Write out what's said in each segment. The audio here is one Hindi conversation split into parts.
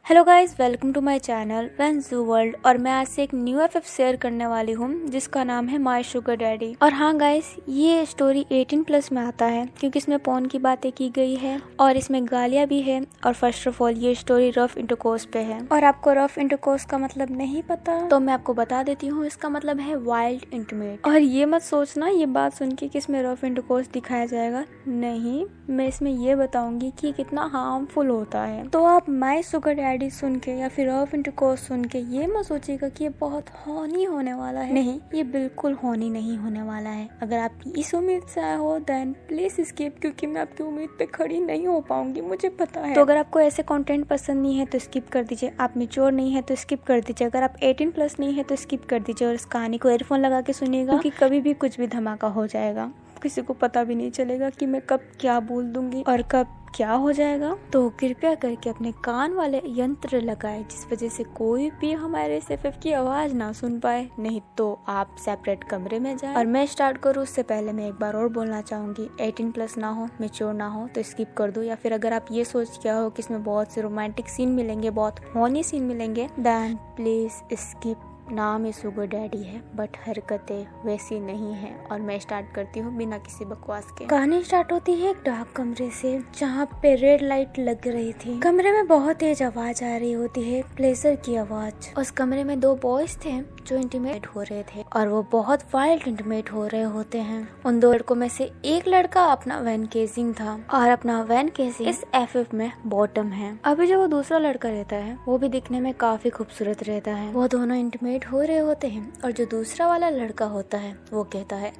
Hello guys, welcome to my channel वैन जू वर्ल्ड। और मैं आज से एक न्यू एफएफ शेयर करने वाली हूँ जिसका नाम है माय शुगर डैडी। और हाँ गाइस, ये स्टोरी 18+ में आता है क्योंकि इसमें पोर्न की बातें की गई है और इसमें गालियाँ भी है। और फर्स्ट ऑफ ऑल ये स्टोरी रफ इंटरकोर्स पे है। और आपको रफ इंटरकोर्स का मतलब नहीं पता तो मैं आपको बता देती हूँ, इसका मतलब है वाइल्ड इंटीमेट। और ये मत सोचना ये बात सुन के कि इसमें रफ इंटरकोर्स दिखाया जाएगा, नहीं, मैं इसमें ये बताऊंगी कि कितना हार्मफुल होता है। तो आप माय शुगर डैडी सुन के या फिर रफ इंटरकोर्स सुन के ये मत सोचिएगा कि ये बहुत हॉनी होने वाला है। नहीं, ये बिल्कुल हॉनी नहीं होने वाला है। अगर आप इस उम्मीद से आए हो देन प्लीज स्किप, क्योंकि मैं आपकी उम्मीद पे खड़ी नहीं हो पाऊंगी, मुझे पता है। तो अगर आपको ऐसे कंटेंट पसंद नहीं है तो स्किप कर दीजिए। आप मैच्योर नहीं है तो स्किप कर दीजिए। अगर आप 18+ नहीं है तो स्किप कर दीजिए और इस कहानी को ईयरफोन लगा के सुनिएगा, क्योंकि कभी भी कुछ भी धमाका हो जाएगा। किसी को पता भी नहीं चलेगा कि मैं कब क्या बोल दूंगी और कब क्या हो जाएगा। तो कृपया करके अपने कान वाले यंत्र लगाए जिस वजह से कोई भी हमारे एफएफ की आवाज ना सुन पाए। नहीं तो आप सेपरेट कमरे में जाएं। और मैं स्टार्ट करूँ उससे पहले मैं एक बार और बोलना चाहूंगी, 18+ ना हो, मैच्योर ना हो तो स्किप कर दो। या फिर अगर आप ये सोच के हो कि इसमें बहुत से रोमांटिक सीन मिलेंगे, बहुत हॉनी सीन मिलेंगे, देन प्लीज स्किप। नाम शुगर डैडी है बट हरकतें वैसी नहीं है। और मैं स्टार्ट करती हूँ बिना किसी बकवास के। कहानी स्टार्ट होती है एक डार्क कमरे से जहाँ पे रेड लाइट लग रही थी। कमरे में बहुत तेज आवाज आ रही होती है, प्लेजर की आवाज। उस कमरे में 2 बॉयज थे जो इंटीमेट हो रहे थे और वो बहुत वाइल्ड इंटीमेट हो रहे होते हैं। उन 2 लड़कों में से एक लड़का अपना वैन केसिंग था और अपना वैन केसिंग इस एफएफ में बॉटम है। अभी जो वो दूसरा लड़का रहता है वो भी दिखने में काफी खूबसूरत रहता है। वो दोनों इंटीमेट हो रहे होते हैं और जो दूसरा वाला लड़का होता है वो कहता है,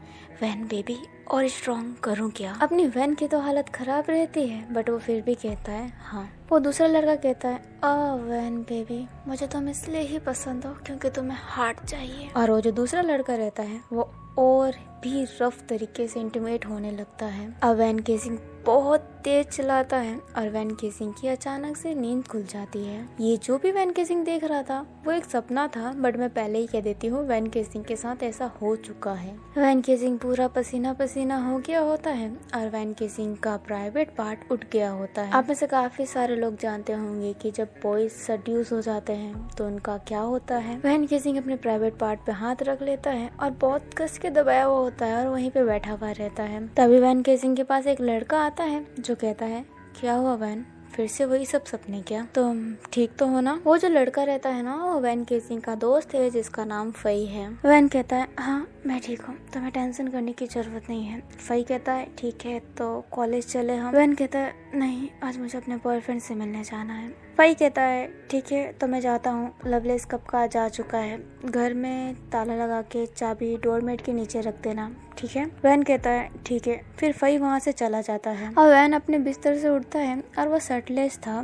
वैन बेबी और स्ट्रॉन्ग करूं क्या। अपनी वैन की तो हालत खराब रहती है बट वो फिर भी कहता है हाँ। वो दूसरा लड़का कहता है, वैन बेबी मुझे तुम इसलिए ही पसंद हो क्योंकि तुम्हें हार्ट चाहिए। और वो जो दूसरा लड़का रहता है वो और भी रफ तरीके से इंटीमेट होने लगता है। अब वैन केसिंग बहुत तेज चलाता है और वैन केसिंग की अचानक से नींद खुल जाती है। ये जो भी वैन केसिंग देख रहा था वो एक सपना था, बट मैं पहले ही कह देती हूँ वैन केसिंग के साथ ऐसा हो चुका है। वैन केसिंग पूरा पसीना पसीना हो गया होता है और वैन केसिंग का प्राइवेट पार्ट उठ गया होता है। आप में से काफी सारे लोग जानते होंगे कि जब बॉयज सेड्यूस हो जाते हैं तो उनका क्या होता है। वैन केसिंग अपने प्राइवेट पार्ट पे हाथ रख लेता है और बहुत कस के दबाया हुआ होता है और वहीं पे बैठा हुआ रहता है। तभी वैन केसिंग के पास एक लड़का आता है जो कहता है, क्या हुआ वैन, फिर से वही सब सपने क्या, तुम ठीक तो हो ना। वो जो लड़का रहता है ना वो वैन केसिंग का दोस्त है जिसका नाम फई है। वैन कहता है, हाँ मैं ठीक हूँ, तुम्हें टेंशन करने की जरूरत नहीं है। फई कहता है, ठीक है तो कॉलेज चले हम। वैन कहता है, नहीं आज मुझे अपने बॉयफ्रेंड से मिलने जाना है। फई कहता है, ठीक है तो मैं जाता हूँ, लवलेस कब का जा चुका है, घर में ताला लगा के चाबी डोरमेट के नीचे रख देना, ठीक है। वैन कहता है, ठीक है। फिर फई वहाँ से चला जाता है और वैन अपने बिस्तर से उठता है और वो शर्टलेस था।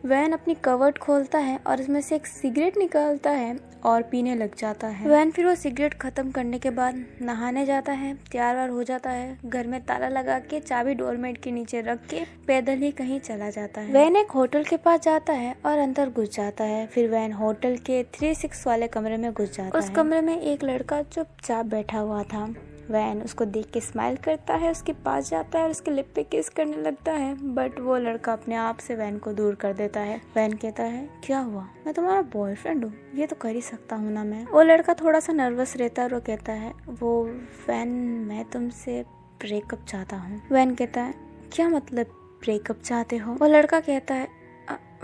वैन अपनी कवर्ड खोलता है और उसमें से एक सिगरेट निकालता है और पीने लग जाता है। वैन फिर वो सिगरेट खत्म करने के बाद नहाने जाता है, तैयार वार हो जाता है, घर में ताला लगा के चाबी डोरमेट के नीचे रख के पैदल ही कहीं चला जाता है। वैन एक होटल के पास जाता है और अंदर घुस जाता है। फिर वैन होटल के 3-6 वाले कमरे में घुस जाता है। उस कमरे में एक लड़का चुपचाप बैठा हुआ था। वैन उसको देख के स्माइल करता है, उसके पास जाता है और उसके लिप पे किस करने लगता है, बट वो लड़का अपने आप से वैन को दूर कर देता है। वैन कहता है, क्या हुआ, मैं तुम्हारा बॉयफ्रेंड हूँ, ये तो कर ही सकता हूँ ना मैं। वो लड़का थोड़ा सा नर्वस रहता है और वो कहता है, वो वैन मैं तुमसे ब्रेकअप चाहता हूँ। वैन कहता है, क्या मतलब ब्रेकअप चाहते हो। वो लड़का कहता है,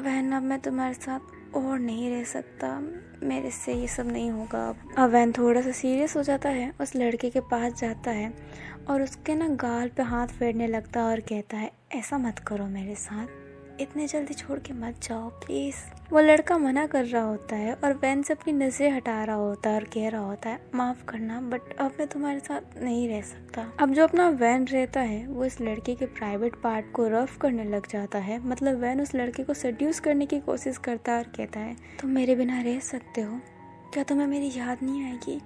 वैन अब मैं तुम्हारे साथ और नहीं रह सकता, मेरे से ये सब नहीं होगा। अब वैन थोड़ा सा सीरियस हो जाता है, उस लड़के के पास जाता है और उसके ना गाल पे हाथ फेरने लगता है और कहता है, ऐसा मत करो मेरे साथ, इतने जल्दी छोड़ के मत जाओ प्लीज। वो लड़का मना कर रहा होता है और वैन से अपनी नजरें हटा रहा होता है और कह रहा होता है, माफ करना बट अब मैं तुम्हारे साथ नहीं रह सकता। अब जो अपना वैन रहता है वो इस लड़के के प्राइवेट पार्ट को रफ करने लग जाता है। मतलब वैन उस लड़के को सेड्यूस करने की कोशिश करता है और कहता है, तुम मेरे बिना रह सकते हो क्या, तुम्हें मेरी याद नहीं आएगी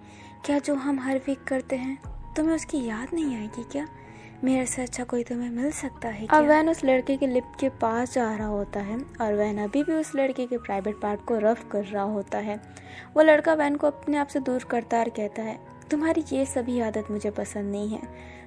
क्या, जो हम हर वीक करते हैं तुम्हें उसकी याद नहीं आएगी क्या, मेरे से अच्छा कोई तुम्हें मिल सकता है क्या? अब वैन उस लड़के के लिप के पास जा रहा होता है और वैन अभी भी उस लड़के के प्राइवेट पार्ट को रफ कर रहा होता है। वो लड़का वैन को अपने आप से दूर करता और कहता है, तुम्हारी ये सभी आदत मुझे पसंद नहीं है,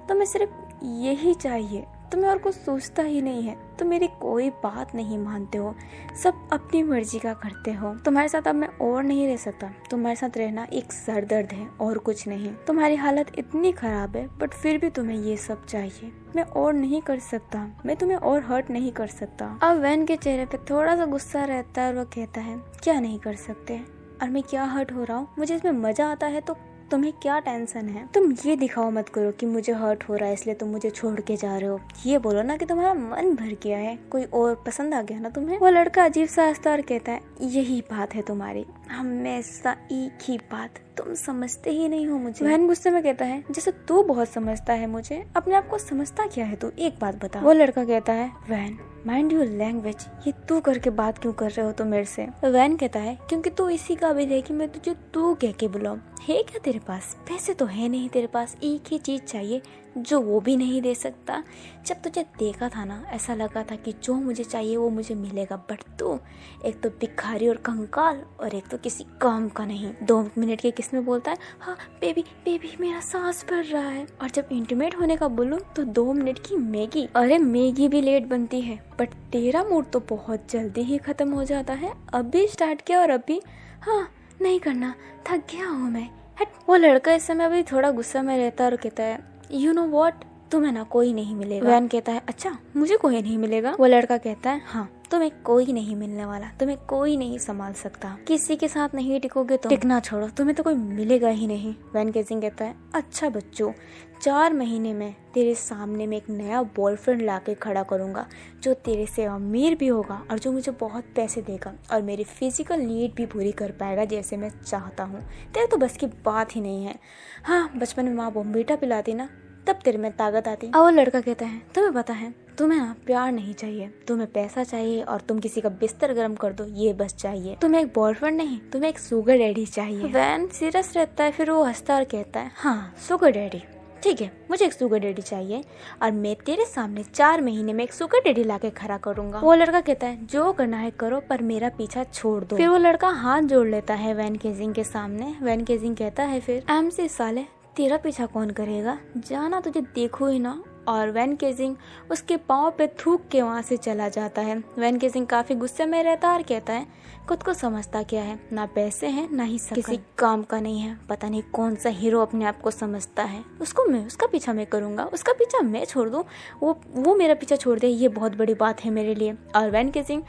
तुम्हें सिर्फ यही चाहिए, तुम्हें और कुछ सोचता ही नहीं है, तुम मेरी कोई बात नहीं मानते हो, सब अपनी मर्जी का करते हो। तुम्हारे साथ अब मैं और नहीं रह सकता, तुम्हारे साथ रहना एक सर दर्द है और कुछ नहीं। तुम्हारी हालत इतनी खराब है बट फिर भी तुम्हें ये सब चाहिए। मैं और नहीं कर सकता, मैं तुम्हें और हर्ट नहीं कर सकता। अब वैन के चेहरे पे थोड़ा सा गुस्सा रहता है और वो कहता है क्या नहीं कर सकते, और मैं क्या हर्ट हो रहा हूँ, मुझे इसमें मजा आता है तो तुम्हें क्या टेंशन है। तुम ये दिखाओ मत करो कि मुझे हर्ट हो रहा है इसलिए तुम मुझे छोड़ के जा रहे हो। ये बोलो ना कि तुम्हारा मन भर गया है, कोई और पसंद आ गया ना तुम्हें। वो लड़का अजीब सा हंसता और कहता है यही बात है तुम्हारी, हमेशा एक ही बात, तुम समझते ही नहीं हो मुझे। वैन गुस्से में कहता है जैसे तू बहुत समझता है मुझे, अपने आप को समझता क्या है तू, एक बात बता। वो लड़का कहता है वैन माइंड योर लैंग्वेज, ये तू करके बात क्यों कर रहे हो तुम मेरे से। वैन कहता है क्योंकि तू इसी काबिल है कि मैं तुझे तू कह के बुलाऊं। है क्या तेरे पास, पैसे तो है नहीं तेरे पास, एक ही चीज चाहिए जो वो भी नहीं दे सकता। जब तुझे देखा था ना ऐसा लगा था कि जो मुझे चाहिए वो मुझे मिलेगा, बट तू एक तो भिखारी और कंकाल और एक तो किसी काम का नहीं। 2 मिनट के किस में बोलता है हाँ बेबी बेबी मेरा सांस भर रहा है, और जब इंटीमेट होने का बोलूं तो 2 मिनट की मैगी। अरे मैगी भी लेट बनती है बट तेरा मूड तो बहुत जल्दी ही खत्म हो जाता है। अभी स्टार्ट किया और अभी हाँ नहीं करना, थक गया हूँ मैं, हट। वो लड़का इस समय अभी थोड़ा गुस्सा में रहता है और कहता है यू नो वॉट, तुम्हें ना कोई नहीं मिलेगा। वैन कहता है अच्छा मुझे कोई नहीं मिलेगा। वो लड़का कहता है हाँ तुम्हें कोई नहीं मिलने वाला, तुम्हें कोई नहीं संभाल सकता, किसी के साथ नहीं टिकोगे तो टिकना छोड़ो, तुम्हें तो कोई मिलेगा ही नहीं। वैन केजिंग कहता है अच्छा बच्चों, 4 महीने में तेरे सामने में एक नया बॉयफ्रेंड लाके खड़ा करूंगा जो तेरे से अमीर भी होगा और जो मुझे बहुत पैसे देगा और मेरी फिजिकल नीड भी पूरी कर पाएगा जैसे मैं चाहता हूँ। तेरे तो बस की बात ही नहीं है। हाँ बचपन में माँ बोम्बीटा पिलाती ना तब तेरे में ताकत आती। और वो लड़का कहता है तुम्हें पता है तुम्हें ना प्यार नहीं चाहिए, तुम्हें पैसा चाहिए और तुम किसी का बिस्तर गर्म कर दो ये बस चाहिए। तुम्हें एक बॉयफ्रेंड नहीं, तुम्हें एक सुगर डैडी चाहिए। वैन सीरियस रहता है, फिर वो हंसता और कहता है हाँ सुगर डैडी ठीक है, मुझे एक सुगर डैडी चाहिए और मैं तेरे सामने 4 महीने में एक सुगर डैडी लाके खड़ा करूंगा। वो लड़का कहता है जो करना है करो पर मेरा पीछा छोड़ दो। फिर वो लड़का हाथ जोड़ लेता है वैन केजिंग के सामने। वैन केजिंग कहता है फिर एमसी साले तेरा पीछा कौन करेगा, जाना तुझे देखो ही ना। और वैन केजिंग उसके पाँव पे थूक के वहाँ से चला जाता है। वैन केजिंग काफी गुस्से में रहता है और कहता है खुद को समझता क्या है, ना पैसे हैं ना ही किसी काम का नहीं है, पता नहीं कौन सा हीरो अपने आप को समझता है। उसका पीछा मैं करूंगा, उसका पीछा मैं छोड़ दूं, वो मेरा पीछा छोड़ दे, ये बहुत बड़ी बात है मेरे लिए। और वैन केजिंग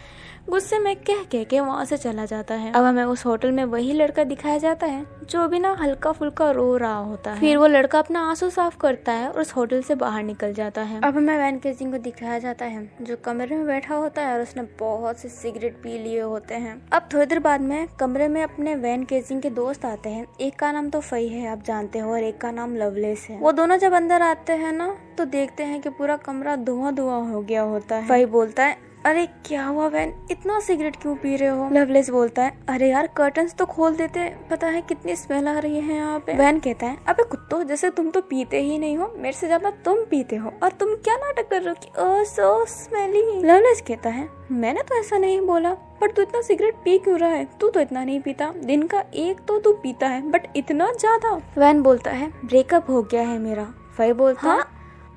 गुस्से में कह के वहाँ से चला जाता है। अब हमें उस होटल में वही लड़का दिखाया जाता है जो भी ना हल्का फुल्का रो रहा होता है। फिर वो लड़का अपना आंसू साफ करता है और उस होटल से बाहर निकल जाता है। अब हमें वैन केजिंग को दिखाया जाता है जो कमरे में बैठा होता है और उसने बहुत से सिगरेट पी लिए होते हैं। अब थोड़ी देर बाद में कमरे में अपने वैन केजिंग के दोस्त आते हैं। एक का नाम तो फई है आप जानते हो और एक का नाम लवलेस है। वो दोनों जब अंदर आते हैं ना तो देखते हैं कि पूरा कमरा धुआं धुआं हो गया होता है। फई बोलता है अरे क्या हुआ वैन, इतना सिगरेट क्यों पी रहे हो। लवलेस बोलता है अरे यार कर्टन्स तो खोल देते, पता है कितनी स्मेल आ रही है यहाँ पे। वैन कहता है अबे कुत्तो जैसे तुम तो पीते ही नहीं हो, मेरे से ज्यादा तुम पीते हो और तुम क्या नाटक कर रहे हो कि ओह सो स्मेली। लवलेस कहता है मैंने तो ऐसा नहीं बोला, पर तू इतना सिगरेट पी क्यों रहा है, तू तो इतना नहीं पीता, दिन का 1 तो तू पीता है बट इतना ज्यादा। वैन बोलता है ब्रेकअप हो गया है मेरा। फई बोलता है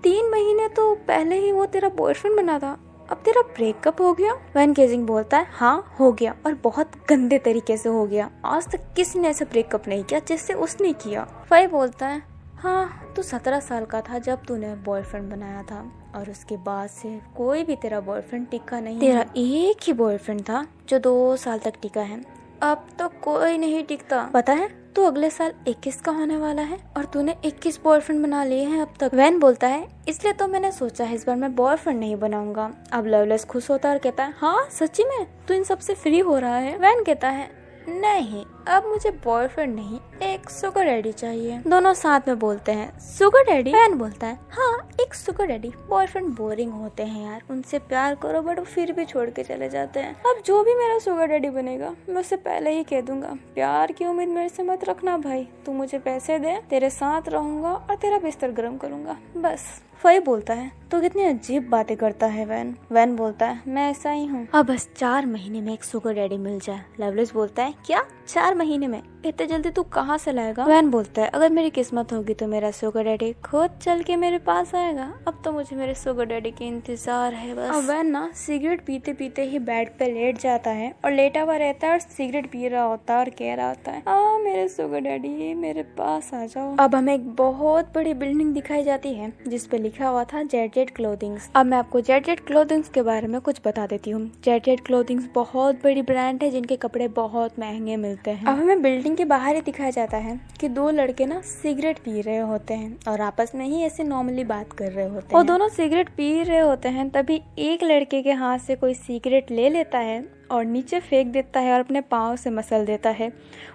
3 महीने तो पहले ही वो तेरा बॉयफ्रेंड बना था, अब तेरा ब्रेकअप हो गया। वैन केजिंग बोलता है हाँ हो गया और बहुत गंदे तरीके से हो गया, आज तक किसी ने ऐसा ब्रेकअप नहीं किया जैसे उसने किया। फई बोलता है हाँ तू 17 साल का था जब तूने बॉयफ्रेंड बनाया था और उसके बाद से कोई भी तेरा बॉयफ्रेंड टिका नहीं। तेरा एक ही बॉयफ्रेंड था जो 2 साल तक टिका है, अब तो कोई नहीं टिकता। पता है तू अगले साल 21 का होने वाला है और तूने 21 बॉयफ्रेंड बना लिए हैं अब तक। वैन बोलता है इसलिए तो मैंने सोचा है इस बार मैं बॉयफ्रेंड नहीं बनाऊंगा। अब लवलेस खुश होता है और कहता है हाँ सच्ची में तू इन सबसे फ्री हो रहा है। वैन कहता है नहीं अब मुझे बॉयफ्रेंड नहीं एक सुगर डैडी चाहिए। दोनों साथ में बोलते हैं सुगर डैडी। वैन बोलता है हाँ एक सुगर डैडी, बॉयफ्रेंड बोरिंग होते हैं यार, उनसे प्यार करो बट वो फिर भी छोड़ के चले जाते हैं। अब जो भी मेरा सुगर डैडी बनेगा मैं उससे पहले ही कह दूंगा प्यार की उम्मीद मेरे से मत रखना भाई, तू मुझे पैसे दे, तेरे साथ रहूंगा और तेरा बिस्तर गर्म करूंगा बस। फई बोलता है तो कितनी अजीब बातें करता है वैन। वैन बोलता है मैं ऐसा ही हूँ, अब बस 4 महीने में एक सुगर डैडी मिल जाए। लवलेस बोलता है क्या 4 4 महीने में? इतने जल्दी तू कहाँ से लाएगा? वैन बोलता है अगर मेरी किस्मत होगी तो मेरा शुगर डैडी खुद चल के मेरे पास आएगा। अब तो मुझे मेरे शुगर डैडी की इंतजार है बस। अब वैन ना सिगरेट पीते पीते ही बेड पे लेट जाता है और लेटा हुआ रहता है और सिगरेट पी रहा होता है और कह रहा होता है मेरे शुगर डैडी मेरे पास आ जाओ। अब हमें एक बहुत बड़ी बिल्डिंग दिखाई जाती है जिसपे लिखा हुआ था जेट क्लोथिंग्स। अब मैं आपको जेट क्लोथिंग्स के बारे में कुछ बता देती हूँ। जेट क्लोथिंग्स बहुत बड़ी ब्रांड है जिनके कपड़े बहुत महंगे मिलते हैं। अब हमें बिल्डिंग के बाहर ही दिखाया जाता है कि 2 लड़के ना सिगरेट पी रहे होते हैं और आपस में ही ऐसे नॉर्मली बात कर रहे होते हैं। वो दोनों सिगरेट पी रहे होते हैं तभी एक लड़के के हाथ से कोई सिगरेट ले लेता है और नीचे फेंक देता है और अपने पाँव से मसल देता है।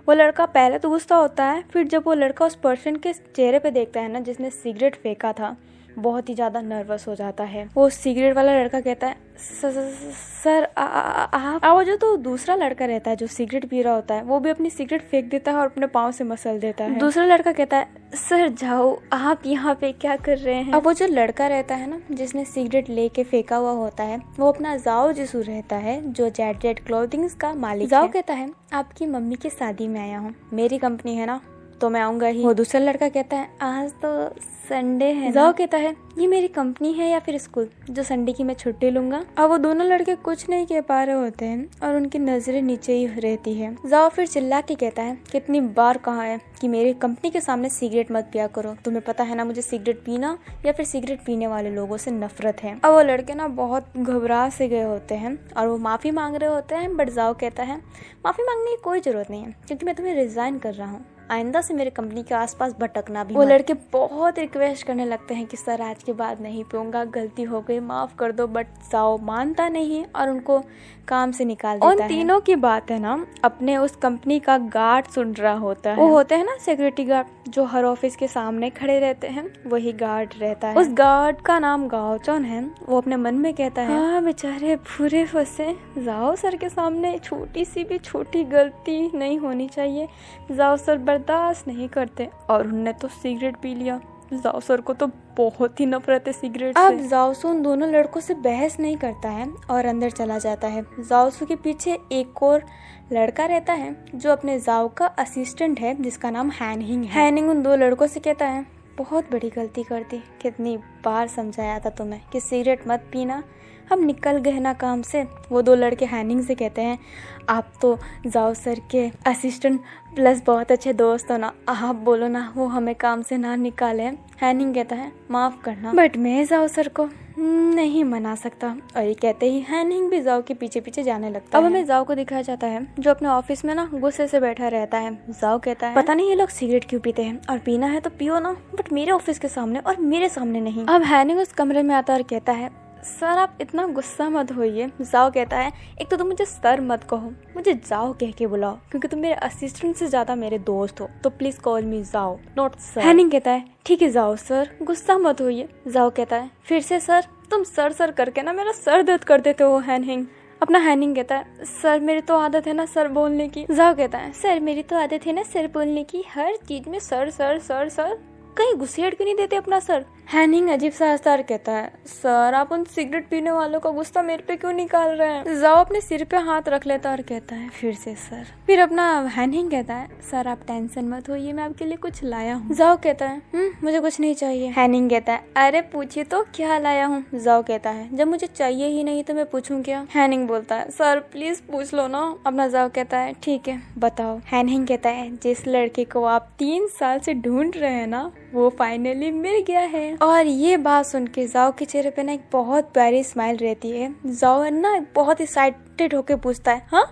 वो लड़का पहले तो गुस्सा होता है, फिर जब वो लड़का उस पर्सन के चेहरे पे देखता है ना जिसने सिगरेट फेंका था, बहुत ही ज्यादा नर्वस हो जाता है। वो सिगरेट वाला लड़का कहता है सर आप। वो जो तो दूसरा लड़का रहता है जो सिगरेट पी रहा होता है वो भी अपनी सिगरेट फेंक देता है और अपने पाँव से मसल देता है। दूसरा लड़का कहता है सर जाओ, आप यहाँ पे क्या कर रहे हैं? अब वो जो लड़का रहता है ना जिसने सिगरेट लेके फेंका हुआ होता है वो अपना जाओ जिसू रहता है जो जेट क्लोथिंग्स का मालिक जाओ कहता है आपकी मम्मी की शादी में आया हूँ, मेरी कंपनी है ना तो मैं आऊंगा ही। वो दूसरा लड़का कहता है आज तो संडे है। जाओ कहता है ये मेरी कंपनी है या फिर स्कूल जो संडे की मैं छुट्टी लूंगा। अब वो दोनों लड़के कुछ नहीं कह पा रहे होते हैं और उनकी नजरें नीचे ही रहती है। जाओ फिर चिल्ला के कहता है कितनी बार कहा है कि मेरी कंपनी के सामने सिगरेट मत पिया करो, तुम्हें पता है ना मुझे सिगरेट पीना या फिर सिगरेट पीने वाले लोगों से नफरत है। अब वो लड़के ना बहुत घबरा से गए होते हैं और वो माफी मांग रहे होते हैं, बट जाओ कहता है माफी मांगने की कोई जरूरत नहीं है क्योंकि मैं तुम्हें रिजाइन कर रहा हूँ, आइंदा से मेरे कंपनी के आसपास भटकना भी। वो लड़के बहुत रिक्वेस्ट करने लगते हैं कि सर आज के बाद नहीं पीऊंगा, गलती हो गई, माफ कर दो, बट जाओ मानता नहीं और उनको काम से निकाल देता है। उन तीनों की बात है ना अपने उस कंपनी का गार्ड सुन रहा होता है। वो होते हैं ना सिक्योरिटी गार्ड जो हर ऑफिस के सामने खड़े रहते हैं, वही गार्ड रहता है। उस गार्ड का नाम गाओचन है। वो अपने मन में कहता है हाँ बेचारे पूरे फंसे, जाओ सर के सामने छोटी सी भी छोटी गलती नहीं होनी चाहिए, जाओ सर बर्दाश्त नहीं करते। और उनने तो सिगरेट पी लिया, जाओ सर को तो बहुत ही नफरत है सिगरेट से। अब जाओसू उन दोनों लड़कों से बहस नहीं करता है और अंदर चला जाता है। जाओसू के पीछे एक और लड़का रहता है जो अपने जाओ का असिस्टेंट है जिसका नाम हैनिंग है। हैनिंग उन 2 लड़कों से कहता है बहुत बड़ी गलती कर दी, कितनी बार समझाया था तुम्हें कि सिगरेट मत पीना, हम निकल गए ना काम से। वो 2 लड़के हैनिंग से कहते हैं आप तो जाओ सर के असिस्टेंट प्लस बहुत अच्छे दोस्त हो ना, आप बोलो ना वो हमें काम से ना निकाले। हैनिंग कहता है माफ करना बट मैं जाओ सर को नहीं मना सकता। और ये कहते ही हैनिंग भी जाओ के पीछे पीछे जाने लगता है। अब हमें जाओ को दिखाया जाता है जो अपने ऑफिस में ना गुस्से से बैठा रहता है। जाओ कहता है पता नहीं ये लोग सिगरेट क्यों पीते हैं, और पीना है तो पियो ना, बट मेरे ऑफिस के सामने और मेरे सामने नहीं। अब हैनिंग उस कमरे में आता और कहता है सर आप इतना गुस्सा मत होइए। जाओ कहता है एक तो तुम मुझे सर मत कहो, मुझे जाओ कह के बुलाओ क्योंकि तुम मेरे असिस्टेंट से ज्यादा मेरे दोस्त हो, तो प्लीज कॉल मी जाओ नॉट सर। हैनिंग कहता है ठीक है जाओ सर, गुस्सा मत होइए। जाओ कहता है फिर से सर, तुम सर सर करके ना मेरा सर दर्द कर देते हो। हैनिंग अपना हैनिंग कहता है सर मेरी तो आदत है ना सर बोलने की। जाओ कहता है सर मेरी तो आदत है ना सर बोलने की, हर चीज में सर सर सर सर, कहीं गुस्सेड़ क्यों नहीं देते अपना सर। हैनिंग अजीब सा हंसता कहता है सर आप उन सिगरेट पीने वालों का गुस्सा मेरे पे क्यों निकाल रहे हैं। जाओ अपने सिर पे हाथ रख लेता और कहता है फिर से सर। फिर अपना हैनिंग कहता है सर आप टेंशन मत होइए, मैं आपके लिए कुछ लाया हूँ। जाओ कहता है मुझे कुछ नहीं चाहिए। हैनिंग कहता है अरे पूछिए तो क्या लाया हूँ। जाओ कहता है जब मुझे चाहिए ही नहीं तो मैं पूछूं क्या। हैनिंग बोलता है सर प्लीज पूछ लो ना। अपना जाओ कहता है ठीक है बताओ। हैनिंग कहता है जिस लड़के को आप 3 साल से ढूंढ रहे हैं ना वो फाइनली मिल गया है। और ये बात सुन के जाओ के चेहरे पे ना एक बहुत प्यारी स्माइल रहती है। जाओ ना बहुत एक्साइटेड होके पूछता है हाँ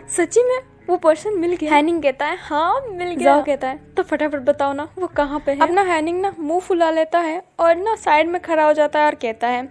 सच्ची में वो पर्सन मिल गया। हैनिंग कहता है हाँ मिल गया। जाओ कहता है तो फटाफट बताओ ना वो कहाँ पे है। अपना हैनिंग ना मुंह फुला लेता है और ना साइड में खड़ा हो जाता है और कहता है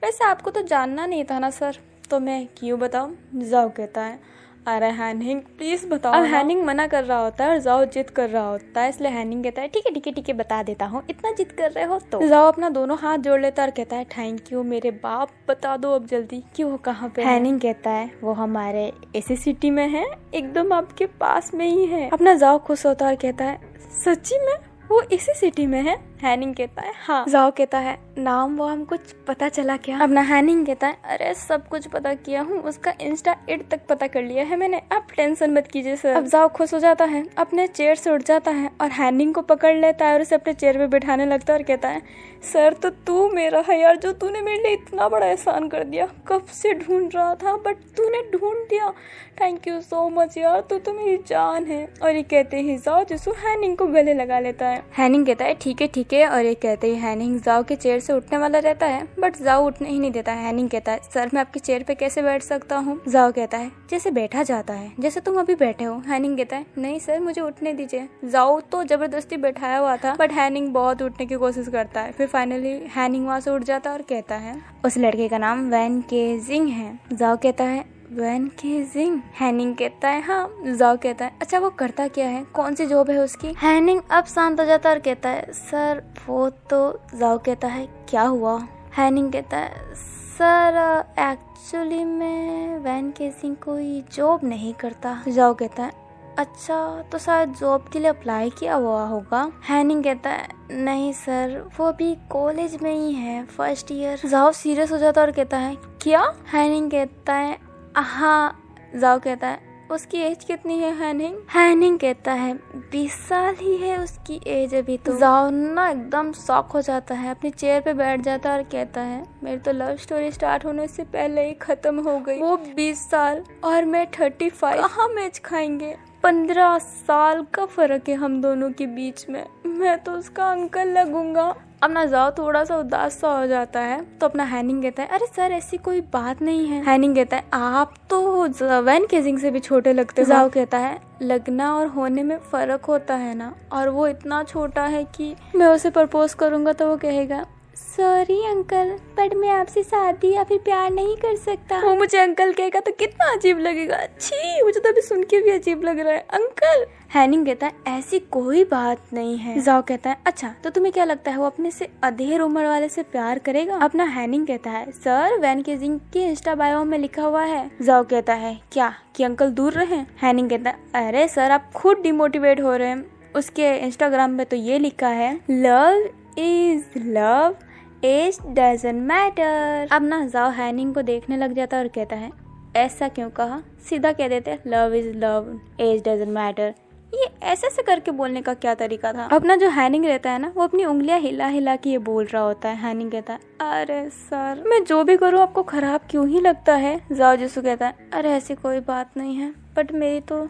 वैसे आपको तो जानना नहीं था ना सर, तो मैं क्यों बताऊं। जाओ कहता है अरे हैनिंग प्लीज बताओ। अब हैनिंग मना कर रहा होता है और जाओ जिद कर रहा होता है, इसलिए हैनिंग कहता है ठीक है बता देता हूँ, इतना जिद कर रहे हो तो। जाओ अपना दोनों हाथ जोड़ लेता है और कहता है थैंक यू मेरे बाप, बता दो अब जल्दी कि वो कहाँ पे। हैनिंग कहता है वो हमारे ऐसी सिटी में है, एकदम आपके पास में ही है। अपना जाओ खुश होता है और कहता है सच्ची में वो इसी सिटी में है। हैनिंग कहता है हाँ। जाओ कहता है नाम वो हम कुछ पता चला क्या? अपना हैनिंग कहता है अरे सब कुछ पता किया हूँ, उसका इंस्टा इड तक पता कर लिया है मैंने, आप टेंशन मत कीजिए सर। अब जाओ खुश हो जाता है, अपने चेयर से उठ जाता है और हैनिंग को पकड़ लेता है और उसे अपने चेयर पे बिठाने लगता है और कहता है सर तो तू मेरा है यार, जो तूने मेरे लिए इतना बड़ा एहसान कर दिया, कब से ढूंढ रहा था बट तूने ढूंढ दिया, थैंक यू सो मच यार, तू तो मेरी जान है। और ये कहते ही जाओ जिसको हैनिंग को गले लगा लेता है। हैनिंग कहता है ठीक है और ये कहते ही हैनिंग जाओ के चेयर से उठने वाला रहता है बट जाओ उठने ही नहीं देता है। हैनिंग कहता है सर मैं आपकी चेयर पे कैसे बैठ सकता हूँ? जाओ कहता है जैसे बैठा जाता है, जैसे तुम अभी बैठे हो। हैनिंग कहता है नहीं सर मुझे उठने दीजिए। जाओ तो जबरदस्ती बैठाया हुआ था बट हैनिंग बहुत उठने की कोशिश करता है। फिर फाइनली हैनिंग वहाँ से उठ जाता है और कहता है उस लड़के का नाम वैन केजिंग है। जाओ कहता है वैन केजिंग? हैनिंग कहता है हाँ। जाओ कहता है अच्छा वो करता क्या है, कौन सी जॉब है उसकी? हैनिंग अब शांत हो जाता है और कहता है सर वो तो। जाओ कहता है क्या हुआ? हैनिंग कहता है सर एक्चुअली मैं वैन केजिंग कोई जॉब नहीं करता। जाओ कहता है अच्छा तो शायद जॉब के लिए अप्लाई किया हुआ होगा। हैनिंग कहता है नहीं सर वो अभी कॉलेज में ही है, फर्स्ट ईयर। जाओ सीरियस हो जाता है और कहता है क्या? हैनिंग कहता है हाँ। जाओ कहता है उसकी एज कितनी है हैनिंग? हैनिंग कहता है 20 साल ही है उसकी एज अभी तो। जाओ ना एकदम शॉक हो जाता है, अपनी चेयर पे बैठ जाता है और कहता है मेरी तो लव स्टोरी स्टार्ट होने से पहले ही खत्म हो गई, वो 20 साल और मैं 35। कहाँ मैच खाएंगे? 15 साल का फर्क है हम दोनों के बीच में, मैं तो उसका अंकल लगूंगा। अपना जाओ थोड़ा सा उदास सा हो जाता है तो अपना हैनिंग कहता है अरे सर ऐसी कोई बात नहीं है। हैनिंग कहता है आप तो वैन केजिंग से भी छोटे लगते हो। जाओ कहता है लगना और होने में फर्क होता है ना, और वो इतना छोटा है कि मैं उसे प्रपोज करूंगा तो वो कहेगा सॉरी अंकल बट मैं आपसे शादी या फिर प्यार नहीं कर सकता। वो मुझे अंकल कहेगा तो कितना अजीब लगेगा, अच्छी मुझे तो अभी सुन के भी अजीब लग रहा है अंकल। हैनिंग कहता है ऐसी कोई बात नहीं है। जाओ कहता है अच्छा तो तुम्हें क्या लगता है वो अपने से अधेड़ उम्र वाले से प्यार करेगा? अपना हैनिंग कहता है सर वैन केजिंग के इंस्टा बायो में लिखा हुआ है। जाओ कहता है क्या कि अंकल दूर रहे? हैनिंग कहता है अरे सर आप खुद डिमोटिवेट हो रहे हैं, उसके इंस्टाग्राम में तो ये लिखा है love is love, age doesn't matter. अब ना जाओ हैनिंग को देखने लग जाता है और कहता है ऐसा क्यों कहा, सीधा कह देते love is love, age doesn't matter. ये ऐसे करके बोलने का क्या तरीका था? अपना जो हैनिंग रहता है ना वो अपनी उंगलियां हिला हिला के ये बोल रहा होता है। हैनिंग कहता है अरे सर मैं जो भी करूँ आपको खराब क्यों ही लगता है? जाओ जिसु कहता है अरे ऐसी कोई बात नहीं है बट मेरी तो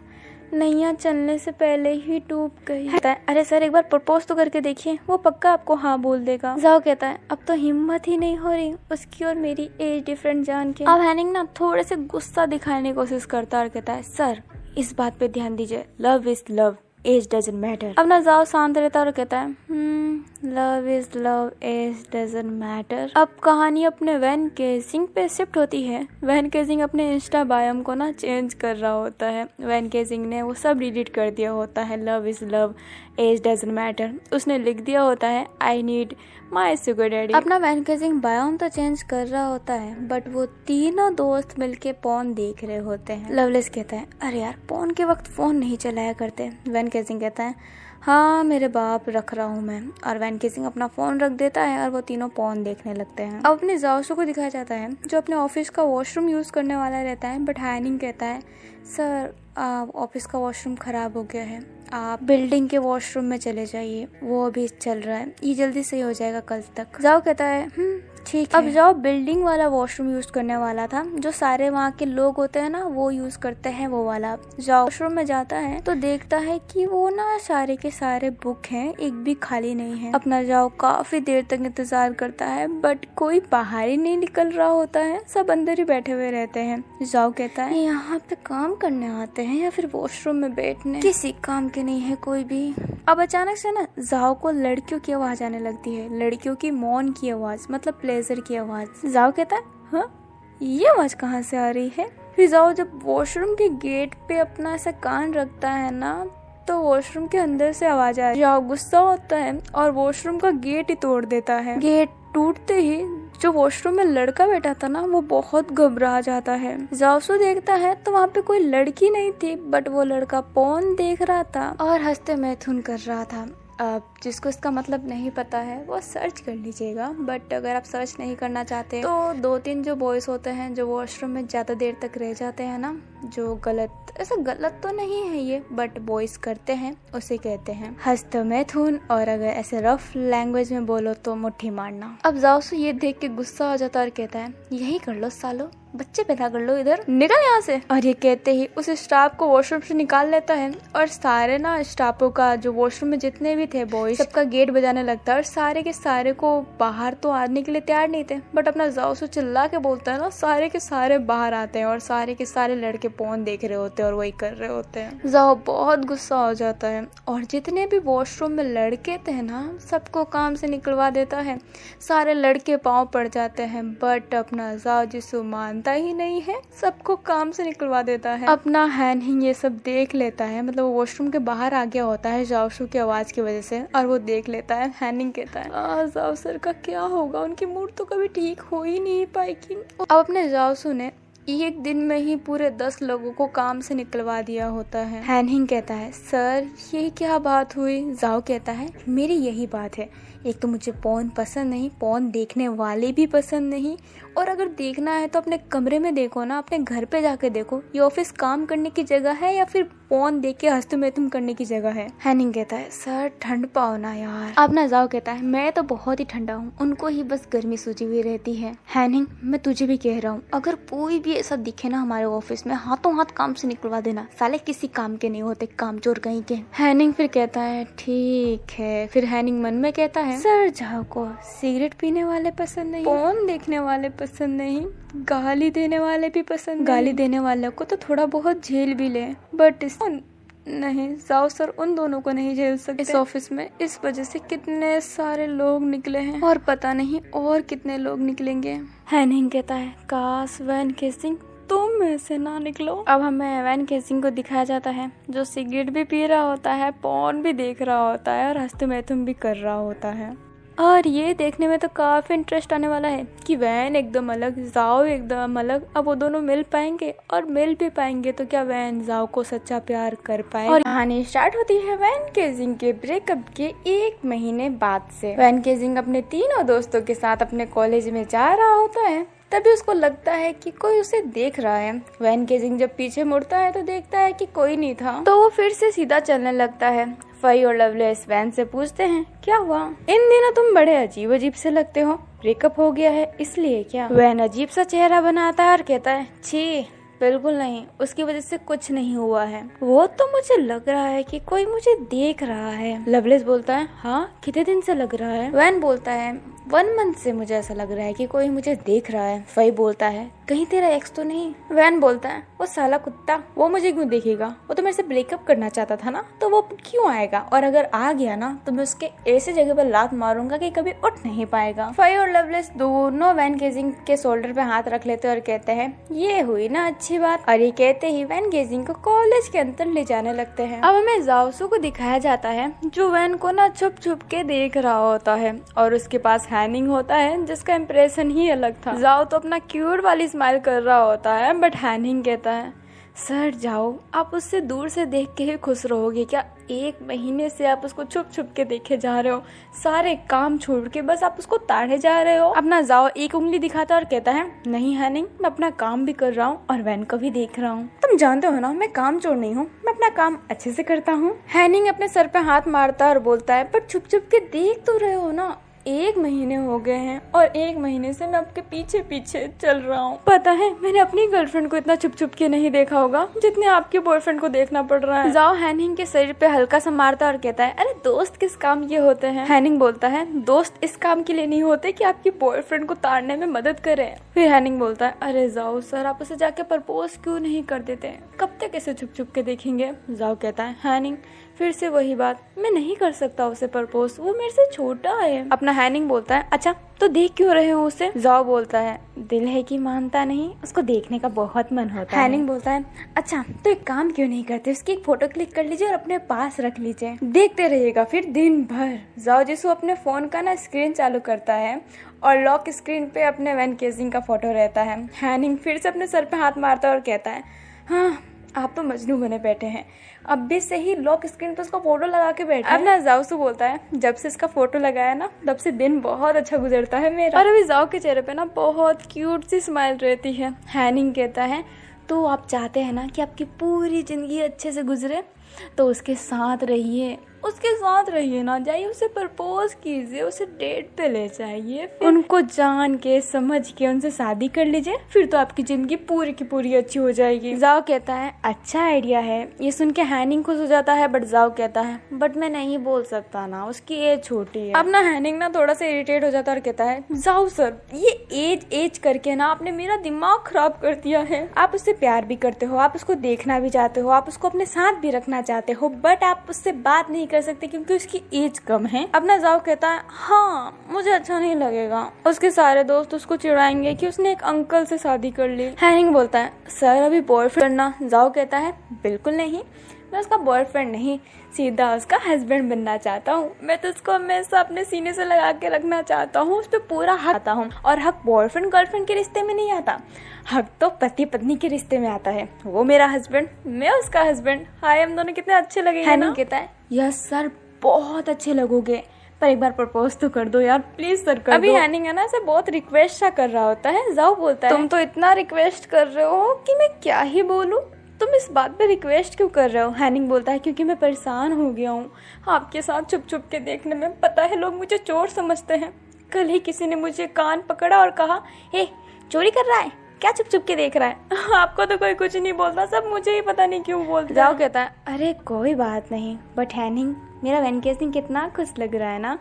नैया चलने से पहले ही डूब गई। कहता है अरे सर एक बार प्रपोज तो करके देखिए, वो पक्का आपको हाँ बोल देगा। जाओ कहता है अब तो हिम्मत ही नहीं हो रही उसकी और मेरी एज डिफरेंट जान के। अब हैनिंग ना थोड़े से गुस्सा दिखाने की कोशिश करता है और कहता है सर इस बात पे ध्यान दीजिए, love is love, age doesn't matter. अब ना जाओ शांत रहता और कहता है love is love, age doesn't matter. अब कहानी अपने वैन केजिंग पे शिफ्ट होती है। वैन केजिंग अपने इंस्टा बायो को ना चेंज कर रहा होता है। वैन केजिंग ने वो सब डिलीट कर दिया होता है, love is love, age doesn't matter. उसने लिख दिया होता है I need my sugar daddy. अपना वैन केजिंग बायो तो चेंज कर रहा होता है बट वो तीनों दोस्त मिलके फोन देख रहे होते हैं। लवलेस कहता है अरे यार फोन के वक्त फोन नहीं चलाया करते। वैन केजिंग कहता है हाँ मेरे बाप रख रहा हूँ मैं। और वैन केजिंग अपना फोन रख देता है और वो तीनों फोन देखने लगते हैं। अब अपने जाओसू को दिखाया जाता है जो अपने ऑफिस का वॉशरूम यूज करने वाला रहता है बट हैनिंग कहता है सर ऑफिस का वॉशरूम खराब हो गया है, आप बिल्डिंग के वॉशरूम में चले जाइए, वो अभी चल रहा है, ये जल्दी सही हो जाएगा कल तक। जाओ कहता है ठीक है। अब जाओ बिल्डिंग वाला वॉशरूम यूज करने वाला था जो सारे वहाँ के लोग होते हैं ना वो यूज करते हैं, वो वाला। जाओ वॉशरूम में जाता है तो देखता है कि वो ना सारे के सारे बुक हैं, एक भी खाली नहीं है। अपना जाओ काफी देर तक इंतजार करता है बट कोई बाहर ही नहीं निकल रहा होता है, सब अंदर ही बैठे हुए रहते हैं। जाओ कहता है यहाँ पे काम करने आते हैं या फिर वॉशरूम में बैठने, किसी काम के नहीं है कोई भी। अब अचानक से ना जाओ को लड़कियों की आवाज आने लगती है, लड़कियों की मौन की आवाज, मतलब प्लेजर की आवाज। जाओ कहता है हाँ ये आवाज कहाँ से आ रही है? फिर जाओ जब वॉशरूम के गेट पे अपना ऐसा कान रखता है ना तो वॉशरूम के अंदर से आवाज आ रही है। जाओ गुस्सा होता है और वॉशरूम का गेट ही तोड़ देता है। गेट टूटते ही जो वॉशरूम में लड़का बैठा था ना वो बहुत घबरा जाता है। जाओसू देखता है तो वहाँ पे कोई लड़की नहीं थी बट वो लड़का फोन देख रहा था और हंसते मैथुन कर रहा था। अब जिसको इसका मतलब नहीं पता है वो सर्च कर लीजिएगा, बट अगर आप सर्च नहीं करना चाहते तो 2-3 जो बॉयज होते हैं जो वॉशरूम में ज़्यादा देर तक रह जाते हैं ना, जो गलत, ऐसा गलत तो नहीं है ये, बट बॉयज करते हैं, उसे कहते हैं हस्तमैथुन, और अगर ऐसे रफ लैंग्वेज में बोलो तो मुट्ठी मारना। अब जाओसू ये देख के गुस्सा आ जाता और कहता है यही कर लो सालो, बच्चे पैदा कर लो, इधर निकल यहाँ से। और ये कहते ही उस स्टाफ को वॉशरूम से निकाल लेता है और सारे ना स्टाफों का, जो वॉशरूम में जितने भी थे बॉयज, सबका गेट बजाने लगता है और सारे के सारे को बाहर तो आने के लिए तैयार नहीं थे, बट अपना जाओसू चिल्ला के बोलता है ना, सारे के सारे बाहर आते हैं और सारे के सारे लड़के फोन देख रहे होते हैं और वही कर रहे होते हैं। जाओ बहुत गुस्सा हो जाता है और जितने भी वॉशरूम में लड़के थे ना, सबको काम से निकलवा देता है। सारे लड़के पाँव पड़ जाते हैं, बट अपना जाओ जिसु मानता ही नहीं है, सबको काम से निकलवा देता है। अपना हैन ही ये सब देख लेता है, मतलब वो वॉशरूम के बाहर आ गया होता है जाओसू की आवाज की वजह से, और वो देख लेता है। हैनिंग कहता है जाओ सर का क्या होगा, उनकी मूड तो कभी ठीक हो ही नहीं पाएगी। अब अपने जाओसू ने एक दिन में ही पूरे 10 लोगों को काम से निकलवा दिया होता है। हैनहिंग कहता है सर ये क्या बात हुई। जाओ कहता है मेरी यही बात है, एक तो मुझे पॉर्न पसंद नहीं, पॉर्न देखने वाले भी पसंद नहीं, और अगर देखना है तो अपने कमरे में देखो ना, अपने घर पे जाके देखो, ये ऑफिस काम करने की जगह है या फिर पॉर्न देख के हस्तमैथुन करने की जगह है। हैनिंग कहता है सर ठंड पाओ ना यार। अब ना जाओ कहता है मैं तो बहुत ही ठंडा हूँ, उनको ही बस गर्मी सूझी हुई रहती है। हैनिंग मैं तुझे भी कह रहा हूँ, अगर कोई भी ऐसा दिखे ना हमारे ऑफिस में, हाथों हाथ काम से निकलवा देना, साले किसी काम के नहीं होते, कामचोर कहीं के। हैनिंग फिर कहता है ठीक है। फिर हैनिंग मन में कहता है सर जाओ को सिगरेट पीने वाले पसंद नहीं, पॉर्न देखने वाले पसंद नहीं, गाली देने वाले भी पसंद, गाली देने वालों को तो थोड़ा बहुत झेल भी ले, बट नहीं जाओ सर उन दोनों को नहीं झेल सकते। इस ऑफिस में इस वजह से कितने सारे लोग निकले हैं और पता नहीं और कितने लोग निकलेंगे। हैनिंग कहता है काश वैन केसिंग तुम में से ना निकलो। अब हमें वैन केसिंग को दिखाया जाता है जो सिगरेट भी पी रहा होता है, पॉर्न भी देख रहा होता है और हस्तमैथुन भी कर रहा होता है। और ये देखने में तो काफी इंटरेस्ट आने वाला है कि वैन एकदम अलग, जाओ एकदम अलग। अब वो दोनों मिल पाएंगे, और मिल भी पाएंगे तो क्या वैन जाओ को सच्चा प्यार कर पाए। और कहानी स्टार्ट होती है वैन केजिंग के ब्रेकअप के 1 महीने बाद से। वैन केजिंग अपने तीनों दोस्तों के साथ अपने कॉलेज में जा रहा होता है, तभी उसको लगता है कि कोई उसे देख रहा है। वैन केजिंग जब पीछे मुड़ता है तो देखता है कि कोई नहीं था, तो वो फिर से सीधा चलने लगता है। फई और लवलेस वैन से पूछते हैं क्या हुआ, इन दिनों तुम बड़े अजीब अजीब से लगते हो, ब्रेकअप हो गया है इसलिए क्या। वैन अजीब सा चेहरा बनाता है और कहता है छी बिल्कुल नहीं, उसकी वजह से कुछ नहीं हुआ है, वो तो मुझे लग रहा है कि कोई मुझे देख रहा है। लवलेस बोलता है हाँ कितने दिन से लग रहा है। वैन बोलता है 1 मंथ से मुझे ऐसा लग रहा है कि कोई मुझे देख रहा है। फई बोलता है कहीं तेरा एक्स तो नहीं। वैन बोलता है वो साला कुत्ता, वो मुझे क्यों देखेगा, वो तो मेरे से ब्रेकअप करना चाहता था ना, तो वो क्यों आएगा, और अगर आ गया ना तो मैं उसके ऐसे जगह पर लात मारूंगा कि कभी उठ नहीं पाएगा। फई और लवलेस दोनों वैन केजिंग के शोल्डर पे हाथ रख लेते और कहते हैं ये हुई ना अच्छी बात। और ये कहते ही वैन केजिंग को कॉलेज के अंदर ले जाने लगते हैं। अब हमें जाओसू को दिखाया जाता है जो वैन को ना छुप छुप के देख रहा होता है, और उसके पास हैनिंग होता है जिसका इम्प्रेशन ही अलग था। जाओ तो अपना क्यूट वाली स्माइल कर रहा होता है, बट हैनिंग कहता है सर जाओ आप उससे दूर से देख के ही खुश रहोगे क्या, 1 महीने से आप उसको छुप छुप के देखे जा रहे हो, सारे काम छोड़ के बस आप उसको ताड़े जा रहे हो। अपना जाओ एक उंगली दिखाता और कहता है नहीं हैनिंग मैं अपना काम भी कर रहा हूँ और वैन को भी देख रहा हूँ, तुम जानते हो ना मैं काम चोर नहीं हूँ, मैं अपना काम अच्छे से करता हूँ। हैनिंग अपने सर पे हाथ मारता है और बोलता है पर छुप छुप के देख तो रहे हो ना, 1 महीने हो गए हैं और 1 महीने से मैं आपके पीछे पीछे चल रहा हूँ। पता है मैंने अपनी गर्लफ्रेंड को इतना छुप छुप के नहीं देखा होगा जितने आपके बॉयफ्रेंड को देखना पड़ रहा है। जाओ हैनिंग के शरीर पे हल्का सा मारता और कहता है अरे दोस्त किस काम के होते हैं। हैनिंग बोलता है दोस्त इस काम के लिए नहीं होते कि आपकी बॉयफ्रेंड को ताड़ने में मदद करे। फिर हैनिंग बोलता है अरे जाओ सर आप उसे जाके प्रपोज क्यों नहीं कर देते, कब तक ऐसे छुप छुप के देखेंगे। जाओ कहता है हैनिंग फिर से वही बात, मैं नहीं कर सकता उसे प्रपोज, वो मेरे से छोटा है। अपना हैनिंग बोलता है अच्छा तो देख क्यों रहे हो उसे। जाओ बोलता है दिल है कि मानता नहीं, उसको देखने का बहुत मन होता है। हैनिंग बोलता है अच्छा तो एक काम क्यों नहीं करते, उसकी एक फोटो क्लिक कर लीजिए और अपने पास रख लीजिए, देखते रहिएगा फिर दिन भर। जाओ जिसको अपने फोन का ना स्क्रीन चालू करता है और लॉक स्क्रीन पे अपने वैन केजिंग का फोटो रहता है। हैनिंग फिर से अपने सर पे हाथ मारता है और कहता है हाँ आप तो मजनू बने बैठे हैं, अभी से ही लॉक स्क्रीन पर उसका फोटो लगा के बैठे। अब ना जाओसू बोलता है जब से इसका फोटो लगाया ना तब से दिन बहुत अच्छा गुजरता है मेरा। और अभी जाओ के चेहरे पे ना बहुत क्यूट सी स्माइल रहती है। हैनिंग कहता है तो आप चाहते हैं ना कि आपकी पूरी ज़िंदगी अच्छे से गुजरे, तो उसके साथ रहिए ना, जाइए उसे प्रपोज कीजिए, उसे डेट पे ले जाइए, उनको जान के समझ के उनसे शादी कर लीजिए, फिर तो आपकी ज़िंदगी पूरी की पूरी अच्छी हो जाएगी। जाओ कहता है अच्छा आइडिया है। ये सुन के हैनिंग खुश हो जाता है, बट जाओ कहता है बट मैं नहीं बोल सकता ना, उसकी एज छोटी है। अब ना हैनिंग ना थोड़ा सा इरिटेट हो जाता है और कहता है जाओ सर, ये एज करके ना आपने मेरा दिमाग खराब कर दिया है। आप उससे प्यार भी करते हो, आप उसको देखना भी चाहते हो, आप उसको अपने साथ भी रखना चाहते हो, बट आप उससे बात नहीं कर सकते क्योंकि उसकी एज कम है। अपना जाओ कहता है हाँ मुझे अच्छा नहीं लगेगा, उसके सारे दोस्त उसको चिढ़ाएंगे कि उसने एक अंकल से शादी कर ली। हैनिंग बोलता है सर अभी बॉयफ्रेंड ना। जाओ कहता है बिल्कुल नहीं, मैं उसका बॉयफ्रेंड नहीं, सीधा उसका हस्बैंड बनना चाहता हूँ। मैं तो उसको हमेशा अपने सीने से लगा के रखना चाहता हूँ, उस पर पूरा हक आता हूँ। और हक बॉयफ्रेंड गर्लफ्रेंड के रिश्ते में नहीं आता, हक तो पति पत्नी के रिश्ते में आता है। वो मेरा हस्बैंड, मैं उसका हस्बैंड। हाय हम दोनों कितने अच्छे लगेंगे ना। कहता है यस सर बहुत अच्छे लगोगे, पर एक बार प्रपोज तो कर दो यार प्लीज सर कर दो। अभी हैनिंग है ना ऐसे बहुत रिक्वेस्ट सा कर रहा होता है। जाओ बोलता है तुम तो इतना रिक्वेस्ट कर रहे हो कि मैं क्या ही बोलूं, तुम इस बात पे रिक्वेस्ट क्यों कर रहे हो। हैनिंग बोलता है क्योंकि मैं परेशान हो गया हूँ आपके साथ छुप छुप के देखने में। पता है लोग मुझे चोर समझते हैं। कल ही किसी ने मुझे कान पकड़ा और कहा हे चोरी कर रहा है क्या, चुप छुप के देख रहा है। आपको तो कोई कुछ नहीं बोलता, सब मुझे ही पता नहीं क्यों बोलता। जाओ कहता है अरे कोई बात नहीं, बट हैनिंग मेरा वैनकेसिंग कितना खुश लग रहा है ना।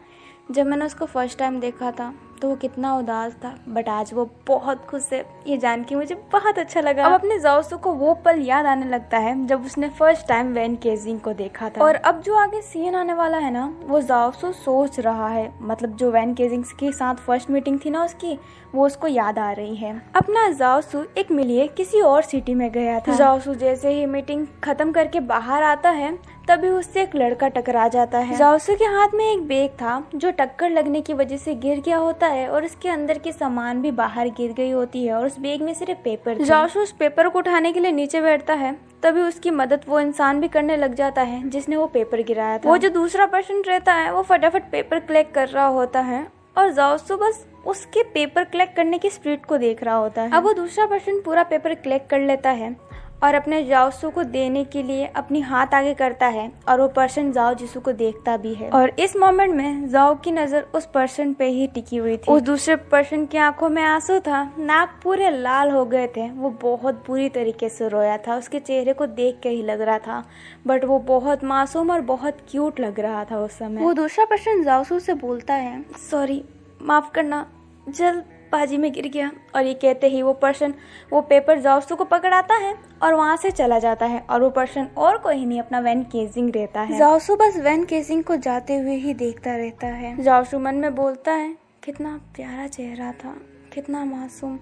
जब मैंने उसको फर्स्ट टाइम देखा था तो वो कितना उदास था, बट आज वो बहुत खुश है, ये जान के मुझे बहुत अच्छा लगा। अब अपने जाओसू को वो पल याद आने लगता है जब उसने फर्स्ट टाइम वैनकेसिंग को देखा था। और अब जो आगे सीन आने वाला है ना वो जाओसू सोच रहा है, मतलब जो वैनकेसिंग के साथ फर्स्ट मीटिंग थी ना उसकी, वो उसको याद आ रही है। अपना जाओसू एक मिलिए किसी और सिटी में गया था। जाओसू जैसे ही मीटिंग खत्म करके बाहर आता है तभी उससे एक लड़का टकरा जाता है। जाओसू के हाथ में एक बैग था जो टक्कर लगने की वजह से गिर गया होता है और उसके अंदर की सामान भी बाहर गिर गई होती है और उस बैग में सिर्फ पेपर। जाओसू उस पेपर को उठाने के लिए नीचे बैठता है, तभी उसकी मदद वो इंसान भी करने लग जाता है जिसने वो पेपर गिराया था। वो जो दूसरा पर्सन रहता है वो फटाफट पेपर कलेक्ट कर रहा होता है और जाओसू बस उसके पेपर कलेक्ट करने की स्पीड को देख रहा होता है। अब वो दूसरा पर्सन पूरा पेपर कलेक्ट कर लेता है और अपने जाओसू को देने के लिए अपनी हाथ आगे करता है और वो पर्सन जाओ जिसू को देखता भी है। और इस मोमेंट में जाओ की नजर उस पर्सन पे ही टिकी हुई थी। उस दूसरे पर्सन की आंखों में आंसू था, नाक पूरे लाल हो गए थे, वो बहुत बुरी तरीके से रोया था। उसके चेहरे को देख के ही लग रहा था, बट वो बहुत मासूम और बहुत क्यूट लग रहा था उस समय। वो दूसरा पर्सन जाओसू से बोलता है सॉरी माफ करना, जल्दबाजी में गिर गया। और ये कहते ही वो पर्सन वो पेपर जाओसू को पकड़ाता है और वहाँ से चला जाता है। और वो पर्सन और कोई नहीं अपना वैनकेसिंग रहता है। जाओसू बस वैनकेसिंग को जाते हुए ही देखता रहता है। जाओसू मन में बोलता है कितना प्यारा चेहरा था, कितना मासूम,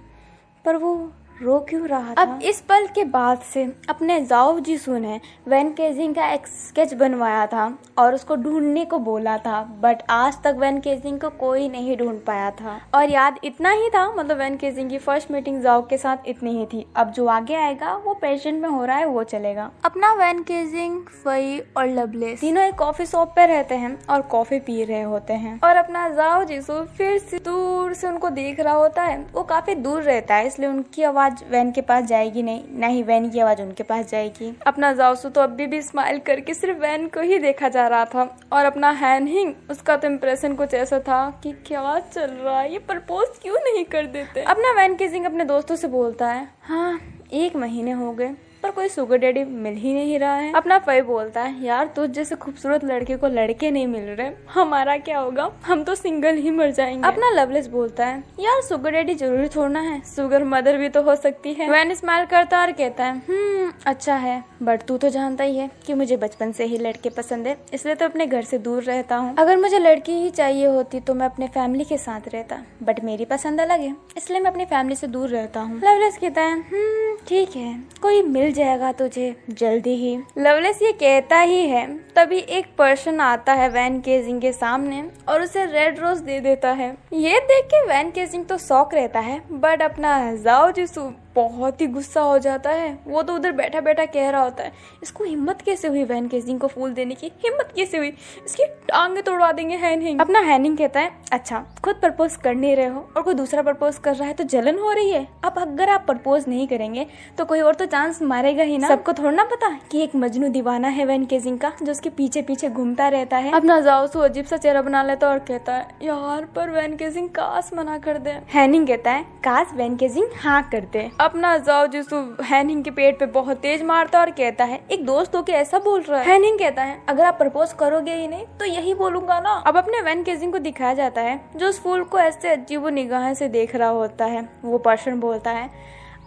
पर वो रो क्यों रहा था। अब इस पल के बाद से अपने जाओ जिसू ने वैनकेसिंग का एक स्केच बनवाया था और उसको ढूंढने को बोला था, बट आज तक वैनकेसिंग को कोई नहीं ढूंढ पाया था। और याद इतना ही था, मतलब वैनकेसिंग की फर्स्ट मीटिंग जाओ के साथ इतनी ही थी। अब जो आगे आएगा वो पेशेंट में हो रहा है वो चलेगा। अपना वैनकेसिंग, फई और लवलेस तीनों एक कॉफी शॉप पे रहते हैं और कॉफी पी रहे होते हैं। और अपना जाओ जिसू फिर से दूर से उनको देख रहा होता है। वो काफी दूर रहता है इसलिए उनकी आवाज वैन के पास जाएगी नहीं, ना ही वैन की आवाज उनके पास जाएगी। अपना जाओसू तो अभी भी स्माइल करके सिर्फ वैन को ही देखा जा रहा था। और अपना हैनिंग, उसका तो इम्प्रेशन कुछ ऐसा था कि क्या चल रहा है, ये प्रपोज क्यों नहीं कर देते। अपना वैनकेसिंग अपने दोस्तों से बोलता है हाँ 1 महीने हो गए पर कोई सुगर डैडी मिल ही नहीं रहा है। अपना फई बोलता है यार तुझ जैसे खूबसूरत लड़के को लड़के नहीं मिल रहे, हमारा क्या होगा, हम तो सिंगल ही मर जाएंगे। अपना लवलेस बोलता है यार सुगर डैडी जरूरी थोड़ा है, सुगर मदर भी तो हो सकती है। वैन स्माइल करता और कहता है अच्छा है, बट तू तो जानता ही है कि मुझे बचपन से ही लड़के पसंद है, इसलिए तो अपने घर से दूर रहता हूँ। अगर मुझे लड़की ही चाहिए होती तो मैं अपने फैमिली के साथ रहता, बट मेरी पसंद अलग है इसलिए मैं अपनी फैमिली से दूर रहता हूँ। लवलेस कहता है ठीक है, कोई मिल जाएगा तुझे जल्दी ही। लवलेस ये कहता ही है तभी एक पर्सन आता है वैनकेसिंग के सामने और उसे रेड रोज दे देता है। ये देख के वैनकेसिंग तो शॉक रहता है, बट अपना जाओ जिसू बहुत ही गुस्सा हो जाता है। वो तो उधर बैठा बैठा कह रहा होता है, इसको हिम्मत कैसे हुई वैन केजिंग को फूल देने की, हिम्मत कैसे हुई, इसकी टांगे तोड़वा देंगे हैनिंग। अपना हैनिंग कहता है, अच्छा खुद प्रपोज कर नहीं रहे हो और कोई दूसरा प्रपोज कर रहा है तो जलन हो रही है। अब अगर आप प्रपोज नहीं करेंगे तो कोई और तो चांस मारेगा ही ना। सबको थोड़ा ना पता कि एक मजनू दीवाना है वैन केजिंग का, जो उसके पीछे पीछे घूमता रहता है। अपना जाओसू अजीब सा चेहरा बना लेता और कहता है, यार पर वैन केजिंग काश मना कर दे। हैनिंग कहता है, काश वैन केजिंग हाँ कर दे। अपना जाओसू हैनिंग के पेट पे बहुत तेज मारता और कहता है, एक दोस्त होके ऐसा बोल रहा है। हैनिंग कहता है, अगर आप प्रपोज करोगे ही नहीं तो यही बोलूंगा ना। अब अपने वैन केजिंग को दिखाया जाता है जो उस फूल को ऐसे अजीब निगाह से देख रहा होता है। वो पर्सन बोलता है,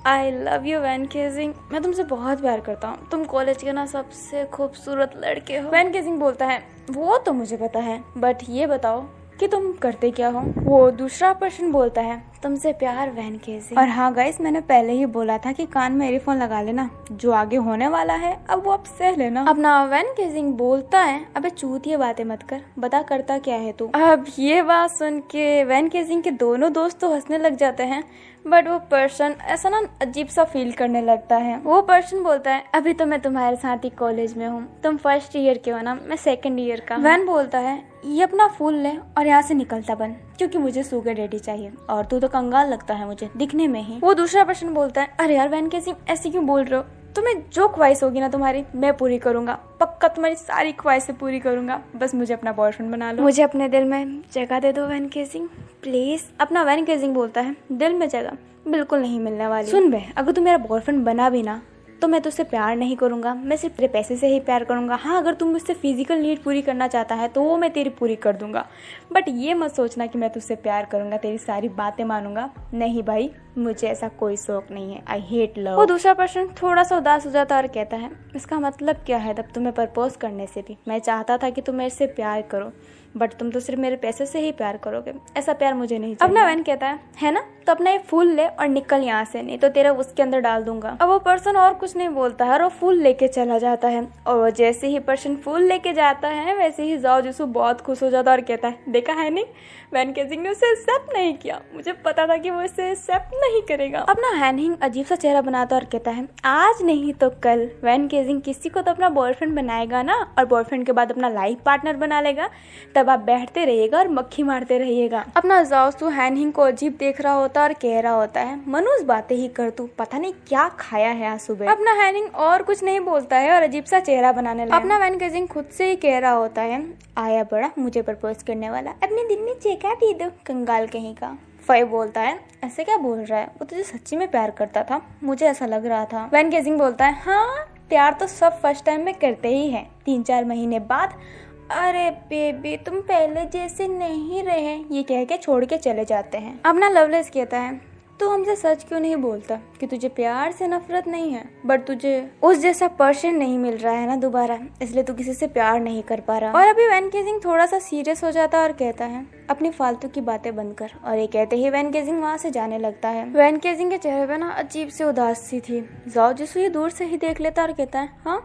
आई लव यू वैन केजिंग, मैं तुमसे बहुत प्यार करता हूँ, तुम कॉलेज के ना सबसे खूबसूरत लड़के हो। वैन केजिंग बोलता है, वो तो मुझे पता है, बट ये बताओ कि तुम करते क्या हो। वो दूसरा पर्सन बोलता है, तुमसे प्यार वैन केजिंग। और हाँ गाइस, मैंने पहले ही बोला था कि कान में ईयरफोन लगा लेना, जो आगे होने वाला है अब वो आप सह लेना। अपना वैन केजिंग बोलता है, अबे चूतिए बातें मत कर, बता करता क्या है तू। अब ये बात सुन के वैन केजिंग के दोनों दोस्त तो हंसने लग जाते हैं, बट वो पर्सन ऐसा ना अजीब सा फील करने लगता है। वो पर्सन बोलता है, अभी तो मैं तुम्हारे साथ ही कॉलेज में हूँ, तुम फर्स्ट ईयर के हो ना, मैं सेकंड ईयर का। वैन बोलता है, ये अपना फूल ले और यहाँ से निकलता बन, क्योंकि मुझे शुगर डैडी चाहिए और तू तो कंगाल लगता है मुझे दिखने में ही। वो दूसरा पर्सन बोलता है, अरे यार वैन केजिंग ऐसे क्यों बोल रहे हो, तुम्हें जो ख्वाहिश होगी ना तुम्हारी मैं पूरी करूंगा, पक्का तुम्हारी सारी ख्वाहिशें पूरी करूंगा, बस मुझे अपना बॉयफ्रेंड बना लो, मुझे अपने दिल में जगह दे दो वैन केजिंग प्लीज। अपना वैन केजिंग बोलता है, दिल में जगह बिल्कुल नहीं मिलने वाली। सुन बे, अगर तू मेरा बॉयफ्रेंड बना भी ना तो मैं तुझसे प्यार नहीं करूंगा, मैं सिर्फ तेरे पैसे से ही प्यार करूंगा। हाँ, अगर तुम मुझसे फिजिकल नीड पूरी करना चाहता है तो वो मैं तेरी पूरी कर दूंगा, बट ये मत सोचना कि मैं तुझसे प्यार करूंगा, तेरी सारी बातें मानूंगा। नहीं भाई, मुझे ऐसा कोई शौक नहीं है, आई हेट लव। वो दूसरा पर्सन थोड़ा सा उदास हो जाता और कहता है, इसका मतलब क्या है, तब तुम्हें प्रपोज करने से भी मैं चाहता था कि तुम मेरे से प्यार करो, बट तुम तो सिर्फ मेरे पैसे से ही प्यार करोगे, ऐसा प्यार मुझे नहीं चाहिए। अपना वैन कहता है ना, तो अपना ये फूल ले और निकल यहाँ से, नहीं तो तेरा उसके अंदर डाल दूंगा। अब वो पर्सन और कुछ नहीं बोलता है और वो फूल लेके चला जाता है। और वो जैसे ही पर्सन फूल लेके जाता है वैसे ही जाओ जिसू बहुत खुश हो जाता है और कहता है, देखा है नहीं, वैन केजिंग ने उसे एक्सेप्ट नहीं किया, मुझे पता था कि वो इसे एक्सेप्ट नहीं करेगा। अपना हैनिंग अजीब सा चेहरा बनाता और कहता है, आज नहीं तो कल वैन केजिंग किसी को तो अपना बॉयफ्रेंड बनाएगा ना, और बॉयफ्रेंड के बाद अपना लाइफ पार्टनर बना लेगा, तब आप बैठते रहिएगा और मक्खी मारते रहिएगा। अपना जाओसू हैनिंग को अजीब देख रहा होता और कह रहा होता है, मनुष्य बातें ही कर तू, पता नहीं क्या खाया है आज सुबह। अपना हैनिंग और कुछ नहीं बोलता है और अजीब सा चेहरा बनाने लगा। अपना वैन केजिंग खुद से ही कह रहा होता है, आया बड़ा मुझे प्रपोज करने वाला, अपने दिल में चेका दे दो, कंगाल कहीं का। फाइव बोलता है, ऐसे क्या बोल रहा है, वो तुझे सच्ची में प्यार करता था, मुझे ऐसा लग रहा था। वैन केजिंग बोलता है, हाँ प्यार तो सब फर्स्ट टाइम में करते ही है, 3-4 महीने बाद अरे बेबी तुम पहले जैसे नहीं रहे, ये कह के छोड़ के चले जाते हैं। अपना लवलेस कहता है, तू हमसे सच क्यों नहीं बोलता कि तुझे प्यार से नफरत नहीं है, बट तुझे उस जैसा पर्सन नहीं मिल रहा है ना दोबारा, इसलिए तू किसी से प्यार नहीं कर पा रहा। और अभी वैन केजिंग थोड़ा सा सीरियस हो जाता है और कहता है, अपनी फालतू की बातें बंद कर। और ये कहते ही वैन केजिंग वहाँ से जाने लगता है। वैन केजिंग के चेहरे पे ना अजीब सी उदास सी थी। जाओ जिसू ये दूर से ही देख लेता और कहता है, हाँ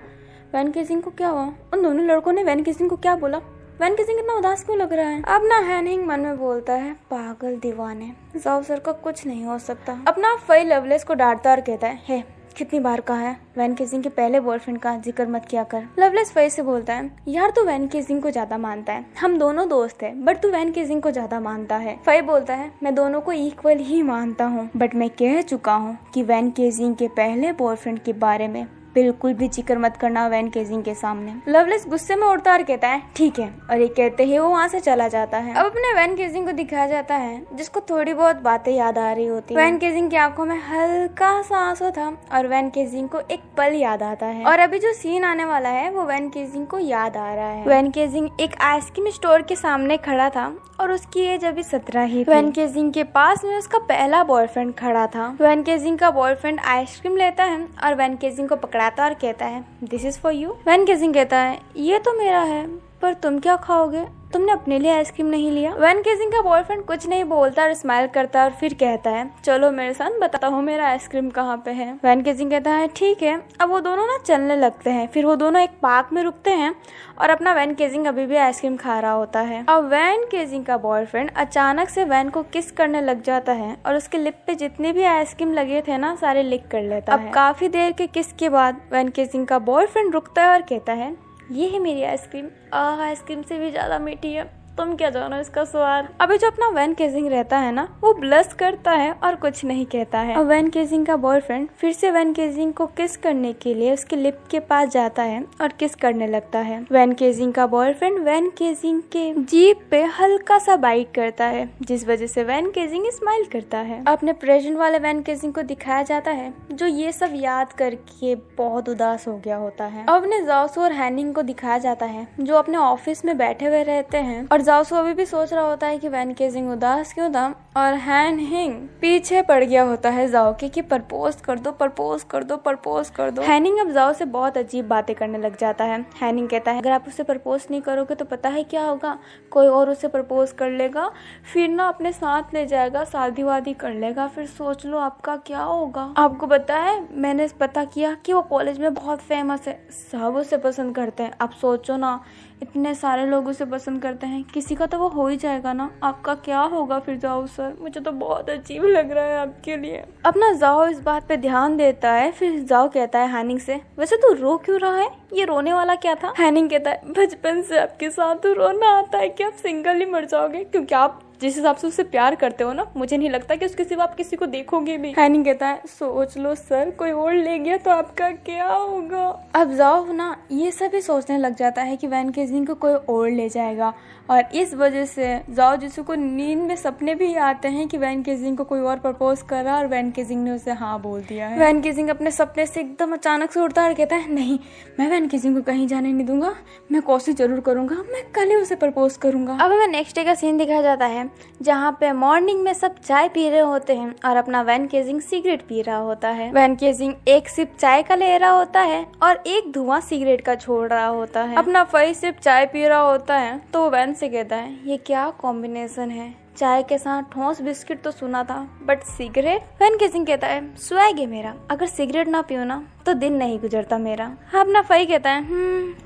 वैन केजिंग को क्या हुआ, उन दोनों लड़कों ने वैन केजिंग को क्या बोला, वैन केजिंग इतना उदास क्यों लग रहा है। अब ना हैनिंग मन में बोलता है, पागल दीवाने, जाओ सर का कुछ नहीं हो सकता। अपना फई लवलेस को डांटता और कहता है, हे कितनी बार कहा है वैन केजिंग के पहले बॉयफ्रेंड का जिक्र मत किया कर। लवलेस फई से बोलता है, यार तू वैन केजिंग को ज्यादा मानता है, हम दोनों दोस्त हैं, बट तू वैन केजिंग को ज्यादा मानता है। फई बोलता है, मैं दोनों को इक्वल ही मानता हूँ, बट मैं कह चुका हूँ कि वैन केजिंग के पहले बॉयफ्रेंड के बारे में बिल्कुल भी जिक्र मत करना वैन केजिंग के सामने। लवलेस गुस्से में उड़ता और कहता है, ठीक है, और ये कहते ही वो वहाँ से चला जाता है। अब अपने वैन केजिंग को दिखाया जाता है जिसको थोड़ी बहुत बातें याद आ रही होती है। वैन केजिंग की आंखों में हल्का सा आंसू था और वैन केजिंग को एक पल याद आता है, और अभी जो सीन आने वाला है वो वैन केजिंग को याद आ रहा है। वैन केजिंग एक आइसक्रीम स्टोर के सामने खड़ा था और उसकी एज अभी 17 ही थी। वैन केजिंग के पास में उसका पहला बॉयफ्रेंड खड़ा था। वैन केजिंग का बॉयफ्रेंड आइसक्रीम लेता है और वैन केजिंग को पकड़ाता और कहता है, दिस इज फॉर यू। वैन केजिंग कहता है, ये तो मेरा है, पर तुम क्या खाओगे, तुमने अपने लिए आइसक्रीम नहीं लिया। वैन केजिंग का बॉयफ्रेंड कुछ नहीं बोलता और स्माइल करता है और फिर कहता है चलो मेरे साथ, बताता हूँ मेरा आइसक्रीम कहाँ पे है। वैन केजिंग कहता है ठीक है। अब वो दोनों ना चलने लगते हैं। फिर वो दोनों एक पार्क में रुकते हैं और अपना वैन केजिंग अभी भी आइसक्रीम खा रहा होता है। अब वैन केजिंग का बॉयफ्रेंड अचानक से वैन को किस करने लग जाता है और उसके लिप पे जितने भी आइसक्रीम लगे थे ना सारे लिक कर लेता है। अब काफी देर के किस के बाद वैन केजिंग का बॉयफ्रेंड रुकता है और कहता है ये है मेरी आइसक्रीम, आइसक्रीम से भी ज्यादा मीठी है, तुम क्या जानो इसका स्वाद। अभी जो अपना वैन केजिंग रहता है ना वो ब्लश करता है और कुछ नहीं कहता है। अब वैन केजिंग का बॉयफ्रेंड फिर से वैन केजिंग को किस करने के लिए उसके लिप के पास जाता है और किस करने लगता है। वैन केजिंग का बॉयफ्रेंड वैन केजिंग के जीभ पे हल्का सा बाइट करता है जिस वजह से वैन केजिंग स्माइल करता है। अपने प्रेजेंट वाले वैन केजिंग को दिखाया जाता है जो ये सब याद करके बहुत उदास हो गया होता है। अब अपने जाओसू और हैनिंग को दिखाया जाता है जो अपने ऑफिस में बैठे हुए रहते हैं और जाओसू अभी भी सोच रहा होता है कि वैन केजिंग उदास क्यों था और हैनिंग पीछे पड़ गया होता है जाओ के कि प्रपोज कर दो, प्रपोज कर दो, प्रपोज कर दो। हैनिंग अब जाओ से बहुत अजीब बातें करने लग जाता है। हैनिंग कहता है अगर आप उससे प्रपोज नहीं करोगे तो पता है क्या होगा, कोई और उसे प्रपोज कर लेगा, फिर ना अपने साथ ले जाएगा, शादी वादी कर लेगा, फिर सोच लो आपका क्या होगा। आपको पता है मैंने पता किया कि वो कॉलेज में बहुत फेमस है, सब उसे पसंद करते हैं। आप सोचो ना इतने सारे लोग उसे पसंद करते हैं, किसी का तो वो हो ही जाएगा ना, आपका क्या होगा फिर। जाओ सर मुझे तो बहुत अजीब लग रहा है आपके लिए। अपना जाओ इस बात पे ध्यान देता है। फिर जाओ कहता है हैनिंग से वैसे तू रो क्यों रहा है, ये रोने वाला क्या था। हैनिंग कहता है बचपन से आपके साथ तो रोना आता है कि आप सिंगल ही मर जाओगे, क्योंकि आप जिस हिसाब से उससे प्यार करते हो ना मुझे नहीं लगता कि उसके सिवा आप किसी को देखोगे भी। हैनिंग कहता है सोच लो सर कोई और ले गया तो आपका क्या होगा। अब जाओ ना ये सभी सोचने लग जाता है कि वैन केजिंग को कोई और ले जाएगा और इस वजह से जाओ जिसू को नींद में सपने भी आते हैं कि वैन केजिंग को कोई और प्रपोज करा और वैन केजिंग ने उसे हाँ बोल दिया है। वैन केजिंग अपने सपने से एकदम अचानक से उठता है और कहता है नहीं मैं वैन केजिंग को कहीं जाने नहीं दूंगा, मैं कोशिश जरूर करूंगा, मैं कल ही उसे प्रपोज करूंगा। अब हमें नेक्स्ट डे का सीन दिखाया जाता है जहाँ पे मॉर्निंग में सब चाय पी रहे होते हैं और अपना वैन केजिंग सिगरेट पी रहा होता है। वैन केजिंग एक सिप चाय का ले रहा होता है और एक धुआं सिगरेट का छोड़ रहा होता है। अपना फई सिप चाय पी रहा होता है तो वो वैन से कहता है ये क्या कॉम्बिनेशन है, चाय के साथ ठोस बिस्किट तो सुना था बट सिगरेट। वैन केजिंग कहता है स्वैग है मेरा, अगर सिगरेट ना पियो ना तो दिन नहीं गुजरता मेरा। अपना फई कहता है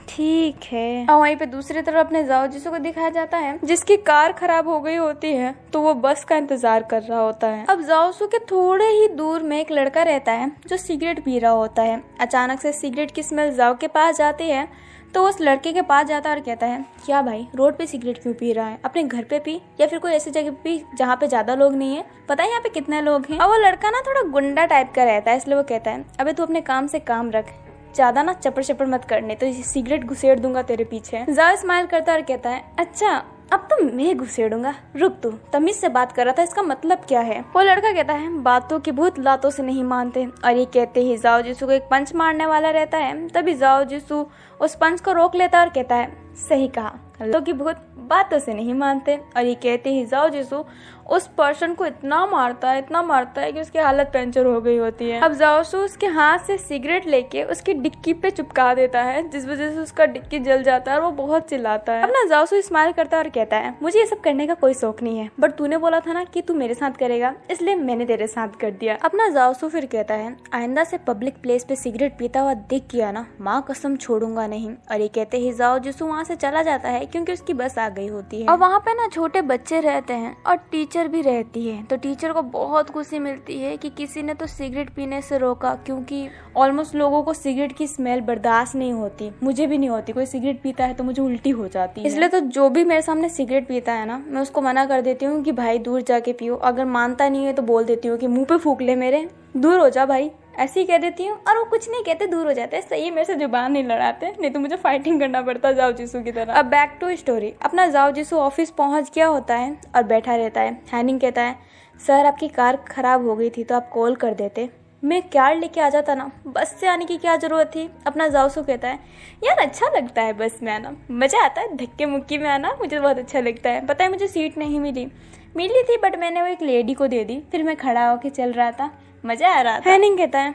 ठीक है। और वहीं पे दूसरी तरफ अपने जाओ जिसू को दिखाया जाता है जिसकी कार खराब हो गई होती है तो वो बस का इंतजार कर रहा होता है। अब जाओसू के थोड़े ही दूर में एक लड़का रहता है जो सिगरेट पी रहा होता है। अचानक से सिगरेट की स्मेल जाओ के पास जाती है तो उस लड़के के पास जाता है और कहता है क्या भाई रोड पे सिगरेट क्यों पी रहा है, अपने घर पे पी या फिर कोई ऐसी जगह पी जहाँ पे ज्यादा लोग नहीं है, पता है यहाँ पे कितने लोग हैं। और वो लड़का ना थोड़ा गुंडा टाइप का रहता है इसलिए वो कहता है अबे तू अपने काम से काम रख, ज्यादा ना चपड़ चपड़ मत करने तो सिगरेट घुसेड़ दूंगा तेरे पीछे। जाओ स्माइल करता और कहता है अच्छा अब तो मैं घुसेड़ूंगा, रुक तू तमीज से बात कर रहा था इसका मतलब क्या है। वो लड़का कहता है बातों की भूत लातों से नहीं मानते। और ये कहते ही जाओ जिसू को एक पंच मारने वाला रहता है। तभी जाओ जिसू उस पंच को रोक लेता और कहता है सही कहा, लातों की भूत बातों से नहीं मानते। और ये कहते ही जाओ जिसू उस पर्सन को इतना मारता है कि उसकी हालत पंचर हो गई होती है। अब जाओसू उसके हाथ से सिगरेट लेके उसकी डिक्की पे चिपका देता है जिस वजह से उसका डिक्की जल जाता है और वो बहुत चिल्लाता है। अपना जाओसू स्माइल करता है और कहता है मुझे ये सब करने का कोई शौक नहीं है बट तूने बोला था ना कि तू मेरे साथ करेगा इसलिए मैंने तेरे साथ कर दिया। अपना जाओसू फिर कहता है आइंदा से पब्लिक प्लेस पे सिगरेट पीता हुआ दिख गया ना माँ कसम छोड़ूंगा नहीं। और ये कहते ही जाओ जिसू वहाँ से चला जाता है क्योंकि उसकी बस आ गई होती है। और वहाँ पे ना छोटे बच्चे रहते हैं और टीचर भी रहती है तो टीचर को बहुत खुशी मिलती है कि किसी ने तो सिगरेट पीने से रोका, क्योंकि ऑलमोस्ट लोगों को सिगरेट की स्मेल बर्दाश्त नहीं होती, मुझे भी नहीं होती। कोई सिगरेट पीता है तो मुझे उल्टी हो जाती है, इसलिए तो जो भी मेरे सामने सिगरेट पीता है ना मैं उसको मना कर देती हूँ कि भाई दूर जाके पियो। अगर मानता नहीं है तो बोल देती हूँ कि मुंह पे फूंक ले मेरे, दूर हो जा भाई, ऐसे ही कह देती हूँ। और वो कुछ नहीं कहते, दूर हो जाते हैं। सही है मेरे से जुबान नहीं लड़ाते, नहीं तो मुझे फाइटिंग करना पड़ता जाओ जिसू की तरह। अब बैक टू स्टोरी। अपना जाओ जिसू ऑफिस पहुंच गया होता है और बैठा रहता है। हैनिंग कहता है सर आपकी कार खराब हो गई थी तो आप कॉल कर देते, मैं कार लेके आ जाता ना, बस से आने की क्या जरूरत थी। अपना जाओसू कहता है यार अच्छा लगता है बस में आना, मजा आता है, धक्के मुक्की में आना मुझे बहुत अच्छा लगता है। पता है मुझे सीट नहीं मिली थी बट मैंने वो एक लेडी को दे दी, फिर मैं खड़ा होके चल रहा था, मजा आ रहा था। हैनिंग कहता है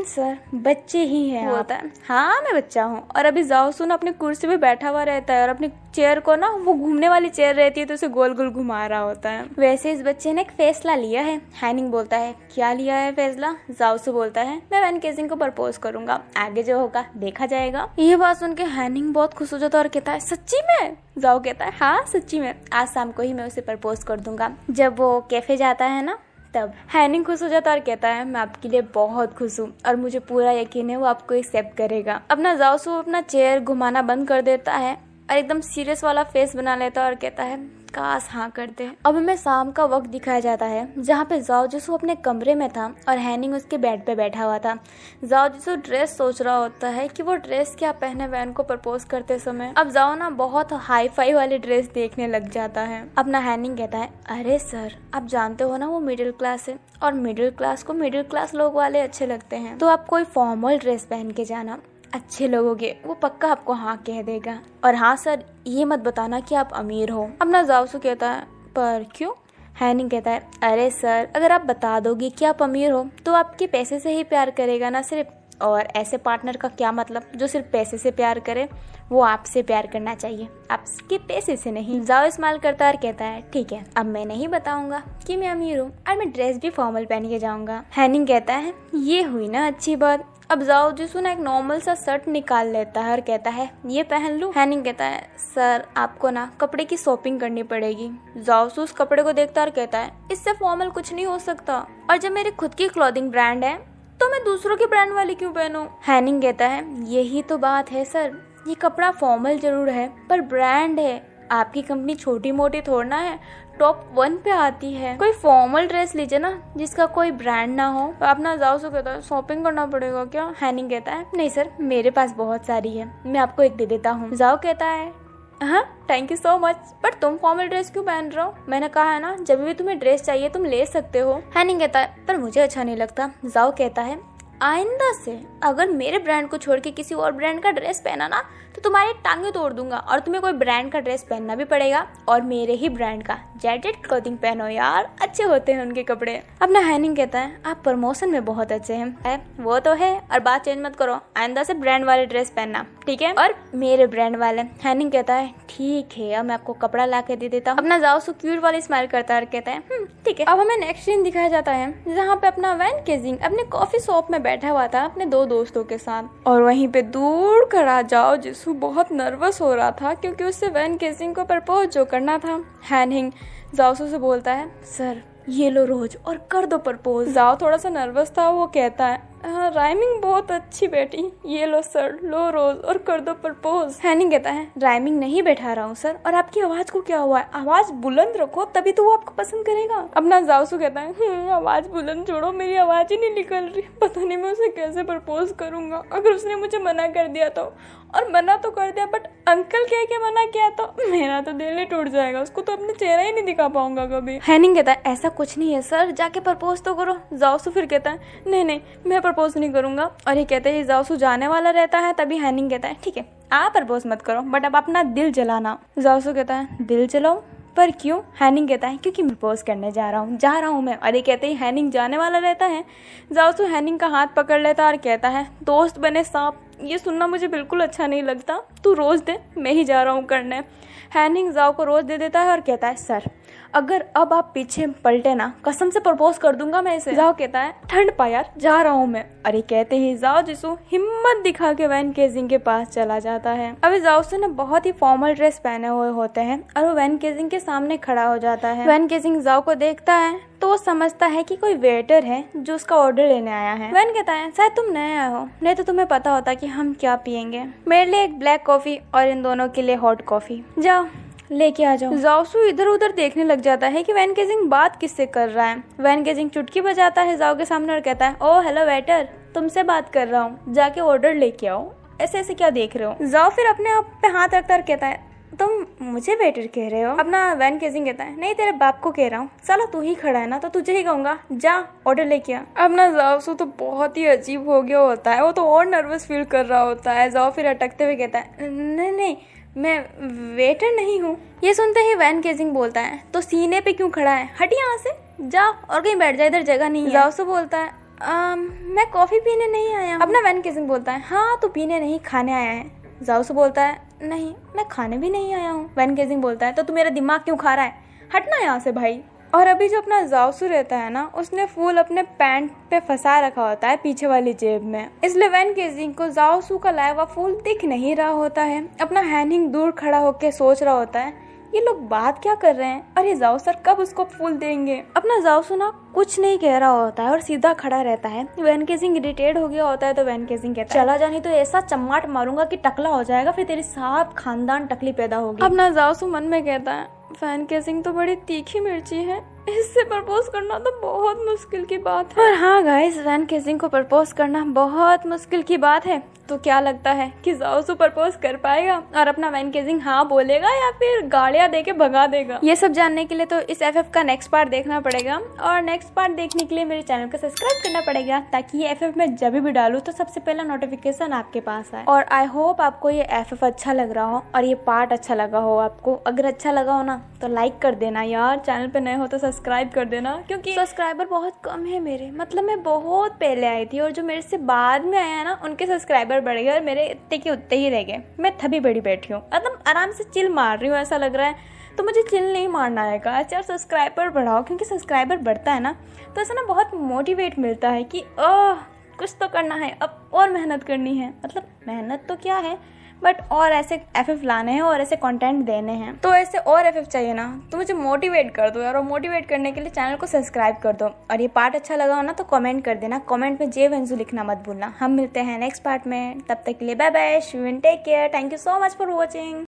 सर बच्चे ही हैं। होता है हाँ मैं बच्चा हूँ। और अभी जाओ सुन अपनी कुर्सी पे बैठा हुआ रहता है और अपनी चेयर को ना, वो घूमने वाली चेयर रहती है तो उसे गोल गोल घुमा रहा होता है। वैसे इस बच्चे ने एक फैसला लिया है। हैनिंग बोलता है क्या लिया है फैसला? जाओसू बोलता है मैं वैन केजिंग को प्रपोज करूंगा, आगे जो होगा देखा जाएगा। ये बात सुन के हैनिंग बहुत खुश हो जाता है और कहता है सच्ची में? जाओ कहता है हाँ सच्ची में, आज शाम को ही मैं उसे प्रपोज कर दूंगा। जब वो कैफे जाता है ना तब हैनिंग खुश हो जाता है और कहता है मैं आपके लिए बहुत खुश हूँ और मुझे पूरा यकीन है वो आपको एक्सेप्ट करेगा। अपना जाओसू अपना चेयर घुमाना बंद कर देता है और एकदम सीरियस वाला फेस बना लेता है और कहता है काश हाँ करते। अब हमें शाम का वक्त दिखाया जाता है जहाँ पे जाओ जिसू अपने कमरे में था और हैनिंग उसके बेड पे बैठा हुआ था। जाओ जिसू ड्रेस सोच रहा होता है कि वो ड्रेस क्या पहने वैन को प्रपोज करते समय। अब जाओ ना बहुत हाई फाई वाली ड्रेस देखने लग जाता है। अपना हैनिंग कहता है अरे सर आप जानते हो ना वो मिडिल क्लास है और मिडिल क्लास को मिडिल क्लास लोग वाले अच्छे लगते हैं, तो आप कोई फॉर्मल ड्रेस पहन के जाना, अच्छे लोगों वो पक्का आपको हाँ कह देगा। और हाँ सर ये मत बताना कि आप अमीर हो। अपना जाओसू कहता है पर क्यों? हैनिंग कहता है अरे सर अगर आप बता दोगे कि आप अमीर हो तो आपके पैसे से ही प्यार करेगा ना सिर्फ, और ऐसे पार्टनर का क्या मतलब जो सिर्फ पैसे से प्यार करे, वो आपसे प्यार करना चाहिए, आपके पैसे से नहीं। जाओ इस्तेमाल करता है और कहता है ठीक है अब मैं नहीं बताऊंगा कि मैं अमीर हूँ और मैं ड्रेस भी फॉर्मल पहन के जाऊंगा। हैनिंग कहता है ये हुई ना अच्छी बात। अब जाओ जिसू ना एक नॉर्मल सा शर्ट निकाल लेता है और कहता है ये पहन लूं। हैनिंग कहता है सर आपको ना कपड़े की शॉपिंग करनी पड़ेगी। जाओ उस कपड़े को देखता है और कहता है इससे फॉर्मल कुछ नहीं हो सकता, और जब मेरी खुद की क्लोथिंग ब्रांड है तो मैं दूसरों के ब्रांड वाली क्यों पहनूं? हैनिंग कहता है यही तो बात है सर, ये कपड़ा फॉर्मल जरूर है पर ब्रांड है, आपकी कंपनी छोटी मोटी थोड़ा है, टॉप 1 पे आती है। कोई फॉर्मल ड्रेस लीजिए ना जिसका कोई ब्रांड ना हो। अपना जाओ से कहता है शॉपिंग करना पड़ेगा क्या? हैनिंग कहता है नहीं सर मेरे पास बहुत सारी है, मैं आपको एक दे देता हूँ। जाओ कहता है हाँ थैंक यू सो मच, पर तुम फॉर्मल ड्रेस क्यों पहन रहे हो? मैंने कहा है ना जब भी तुम्हें ड्रेस चाहिए तुम ले सकते हो। हैनिंग कहता है पर मुझे अच्छा नहीं लगता। जाओ कहता है आइंदा से अगर मेरे ब्रांड को छोड़ के किसी और ब्रांड का ड्रेस पहना ना तो तुम्हारी टांगे तोड़ दूंगा, और तुम्हें कोई ब्रांड का ड्रेस पहनना भी पड़ेगा और मेरे ही ब्रांड का जेटेड क्लोथिंग पहनो यार, अच्छे होते हैं उनके कपड़े। अपना हैनिंग कहता है आप प्रमोशन में बहुत अच्छे हैं। वो तो है, और बात चेंज मत करो, आइंदा से ब्रांड वाले ड्रेस पहनना ठीक है, और मेरे ब्रांड वाले। हैनिंग कहता है ठीक है अब मैं आपको कपड़ा ला के दे देता हूँ। अपना जाओ सो क्यूट वाली स्माइल करता है और कहता है ठीक है। अब हमें नेक्स्ट सीन दिखाया जाता है जहाँ पे अपना वैन केजिंग अपने कॉफी शॉप में बैठा हुआ था अपने 2 दोस्तों के साथ, और वहीं पे दूर खड़ा जाओ जिसू बहुत नर्वस हो रहा था क्योंकि उससे वैन केजिंग को प्रपोज जो करना था। हैनिंग जाओसू से बोलता है सर ये लो रोज और कर दो प्रपोज। जाओ थोड़ा सा नर्वस था, वो कहता है राइमिंग बहुत अच्छी बेटी, ये लो सर लो रोज और कर दो प्रपोज। हैनिंग कहता है राइमिंग नहीं बैठा रहा हूँ सर, और आपकी आवाज को क्या हुआ है, आवाज बुलंद रखो तभी तो वो आपको पसंद करेगा। अपना जाओसू कहता है आवाज बुलंद छोड़ो, मेरी आवाज ही नहीं निकल रही, पता नहीं मैं उसे कैसे प्रपोज करूंगा, अगर उसने मुझे मना कर दिया तो, और मना तो कर दिया बट अंकल कह के मना किया तो मेरा तो दिल ही टूट जाएगा, उसको तो अपना चेहरा ही नहीं दिखा पाऊंगा कभी। हैनिंग कहता है ऐसा कुछ नहीं है सर, जाके प्रपोज तो करो। जाओसू फिर कहता है नहीं नहीं मैं प्रपोज नहीं करूंगा, और ये कहते हैं जाओसू जाने वाला रहता है। तभी हैनिंग कहता है ठीक है आप प्रपोज मत करो बट अब अपना दिल जलाना। जाओसू कहता है दिल जलाओ पर क्यों? हैनिंग कहता है क्योंकि मैं प्रपोज करने जा रहा हूँ मैं। और ये कहते ही हैनिंग जाने वाला रहता है। जाओसू हैनिंग का हाथ पकड़ लेता है और कहता है दोस्त बने सांप, ये सुनना मुझे बिल्कुल अच्छा नहीं लगता, तू रोज दे मैं ही जा रहा हूँ करने। हैनिंग जाओ को रोज दे देता है और कहता है सर अगर अब आप पीछे पलटे ना कसम से प्रपोज कर दूंगा मैं इसे। जाओ कहता है ठंड पा यार जा रहा हूँ मैं। अरे कहते ही जाओ जिसू हिम्मत दिखा के वैन केजिंग के पास चला जाता है। अभी जाओ से ना बहुत ही फॉर्मल ड्रेस पहने हुए होते हैं और वो वैन केजिंग के सामने खड़ा हो जाता है। वैन केजिंग जाओ को देखता है तो वो समझता है कि कोई वेटर है जो उसका ऑर्डर लेने आया है। वैन कहता है शायद तुम नए आए हो, नहीं तो तुम्हें पता होता कि हम क्या पियेंगे, मेरे लिए एक ब्लैक कॉफी और इन दोनों के लिए हॉट कॉफी, जाओ लेके आ जाओ। जाओसू इधर उधर देखने लग जाता है कि वैन केजिंग बात किससे कर रहा है। वैन केजिंग चुटकी बजाता है जाओ के सामने और कहता है ओ हेलो वेटर, तुमसे बात कर रहा हूँ, जाके ऑर्डर लेके आओ, ऐसे ऐसे क्या देख रहे हो। जाओ फिर अपने आप पे हाथ रखता और कहता है तुम मुझे वेटर कह रहे हो? अपना वैन केजिंग कहता है नहीं तेरे बाप को कह रहा हूँ, साला तू ही खड़ा है ना तो तुझे ही कहूंगा, जा ऑर्डर लेके आ। अपना जाओसू तो बहुत ही अजीब हो गया होता है, वो तो और नर्वस फील कर रहा होता है। जाओ फिर अटकते हुए कहता है नहीं नहीं मैं वेटर नहीं हूँ। ये सुनते ही वैन केजिंग बोलता है तो सीने पे क्यों खड़ा है, हट यहाँ से, जा और कहीं बैठ जा, इधर जगह नहीं है। जाओसू बोलता है मैं कॉफी पीने नहीं आया हूँ। अपना वैन केजिंग बोलता है हाँ तू पीने नहीं खाने आया है। जाओसू बोलता है नहीं मैं खाने भी नहीं आया हूँ। वैन केजिंग बोलता है तो तू मेरा दिमाग क्यों खा रहा है, हटना यहाँ से भाई। और अभी जो अपना जाओसू रहता है ना, उसने फूल अपने पैंट पे फंसा रखा होता है पीछे वाली जेब में, इसलिए वैन केजिंग को जाओसू का लाया हुआ फूल दिख नहीं रहा होता है। अपना हैनिंग दूर खड़ा होकर सोच रहा होता है ये लोग बात क्या कर रहे हैं, अरे जाओ सर कब उसको फूल देंगे। अपना जाओसू ना कुछ नहीं कह रहा होता है और सीधा खड़ा रहता है। वैन केजिंग इरिटेट हो गया होता है तो वैन केजिंग कहता है चला जानी तो ऐसा चम्माट मारूंगा कि टकला हो जाएगा, फिर तेरी साथ खानदान टकली पैदा होगी। अपना जाओसू मन में कहता है वैन केजिंग तो बड़ी तीखी मिर्ची है, इससे प्रपोज करना तो बहुत मुश्किल की बात है। और हाँ गाइस, वैन केजिंग को प्रपोज करना बहुत मुश्किल की बात है। तो क्या लगता है कि जाओसू प्रपोज कर पाएगा और अपना वैन केजिंग हाँ बोलेगा या फिर गालियां देके भगा देगा? ये सब जानने के लिए तो इस एफएफ का नेक्स्ट पार्ट देखना पड़ेगा, और नेक्स्ट पार्ट देखने के लिए मेरे चैनल को सब्सक्राइब करना पड़ेगा ताकि ये एफएफ में जब भी डालूं तो सबसे पहला नोटिफिकेशन आपके पास आए। और आई होप आपको ये एफएफ अच्छा लग रहा हो और ये पार्ट अच्छा लगा हो आपको। अगर अच्छा लगा हो ना तो लाइक कर देना यार, चैनल पे नए हो तो सब्सक्राइब कर देना, क्योंकि सब्सक्राइबर बहुत कम है मेरे। मतलब मैं बहुत पहले आई थी और जो मेरे से बाद में आया ना उनके सब्सक्राइबर बढ़ गए और मेरे इतने के उतने ही रह गए। मैं थभी बड़ी बैठी हूँ, मतलब आराम से चिल मार रही हूँ ऐसा लग रहा है। तो मुझे चिल नहीं मारना है गाइस यार, सब्सक्राइबर बढ़ाओ, क्योंकि सब्सक्राइबर बढ़ता है ना तो ऐसा ना बहुत मोटिवेट मिलता है कि कुछ तो करना है, अब और मेहनत करनी है। मतलब मेहनत तो क्या है बट और ऐसे एफएफ लाने हैं और ऐसे कंटेंट देने हैं, तो ऐसे और एफएफ चाहिए ना, तो मुझे मोटिवेट कर दो यार। और मोटिवेट करने के लिए चैनल को सब्सक्राइब कर दो। और ये पार्ट अच्छा लगा हो ना तो कमेंट कर देना, कमेंट में जे वेंजू लिखना मत भूलना। हम मिलते हैं नेक्स्ट पार्ट में, तब तक के लिए bye bye, take care, thank you so much for watching.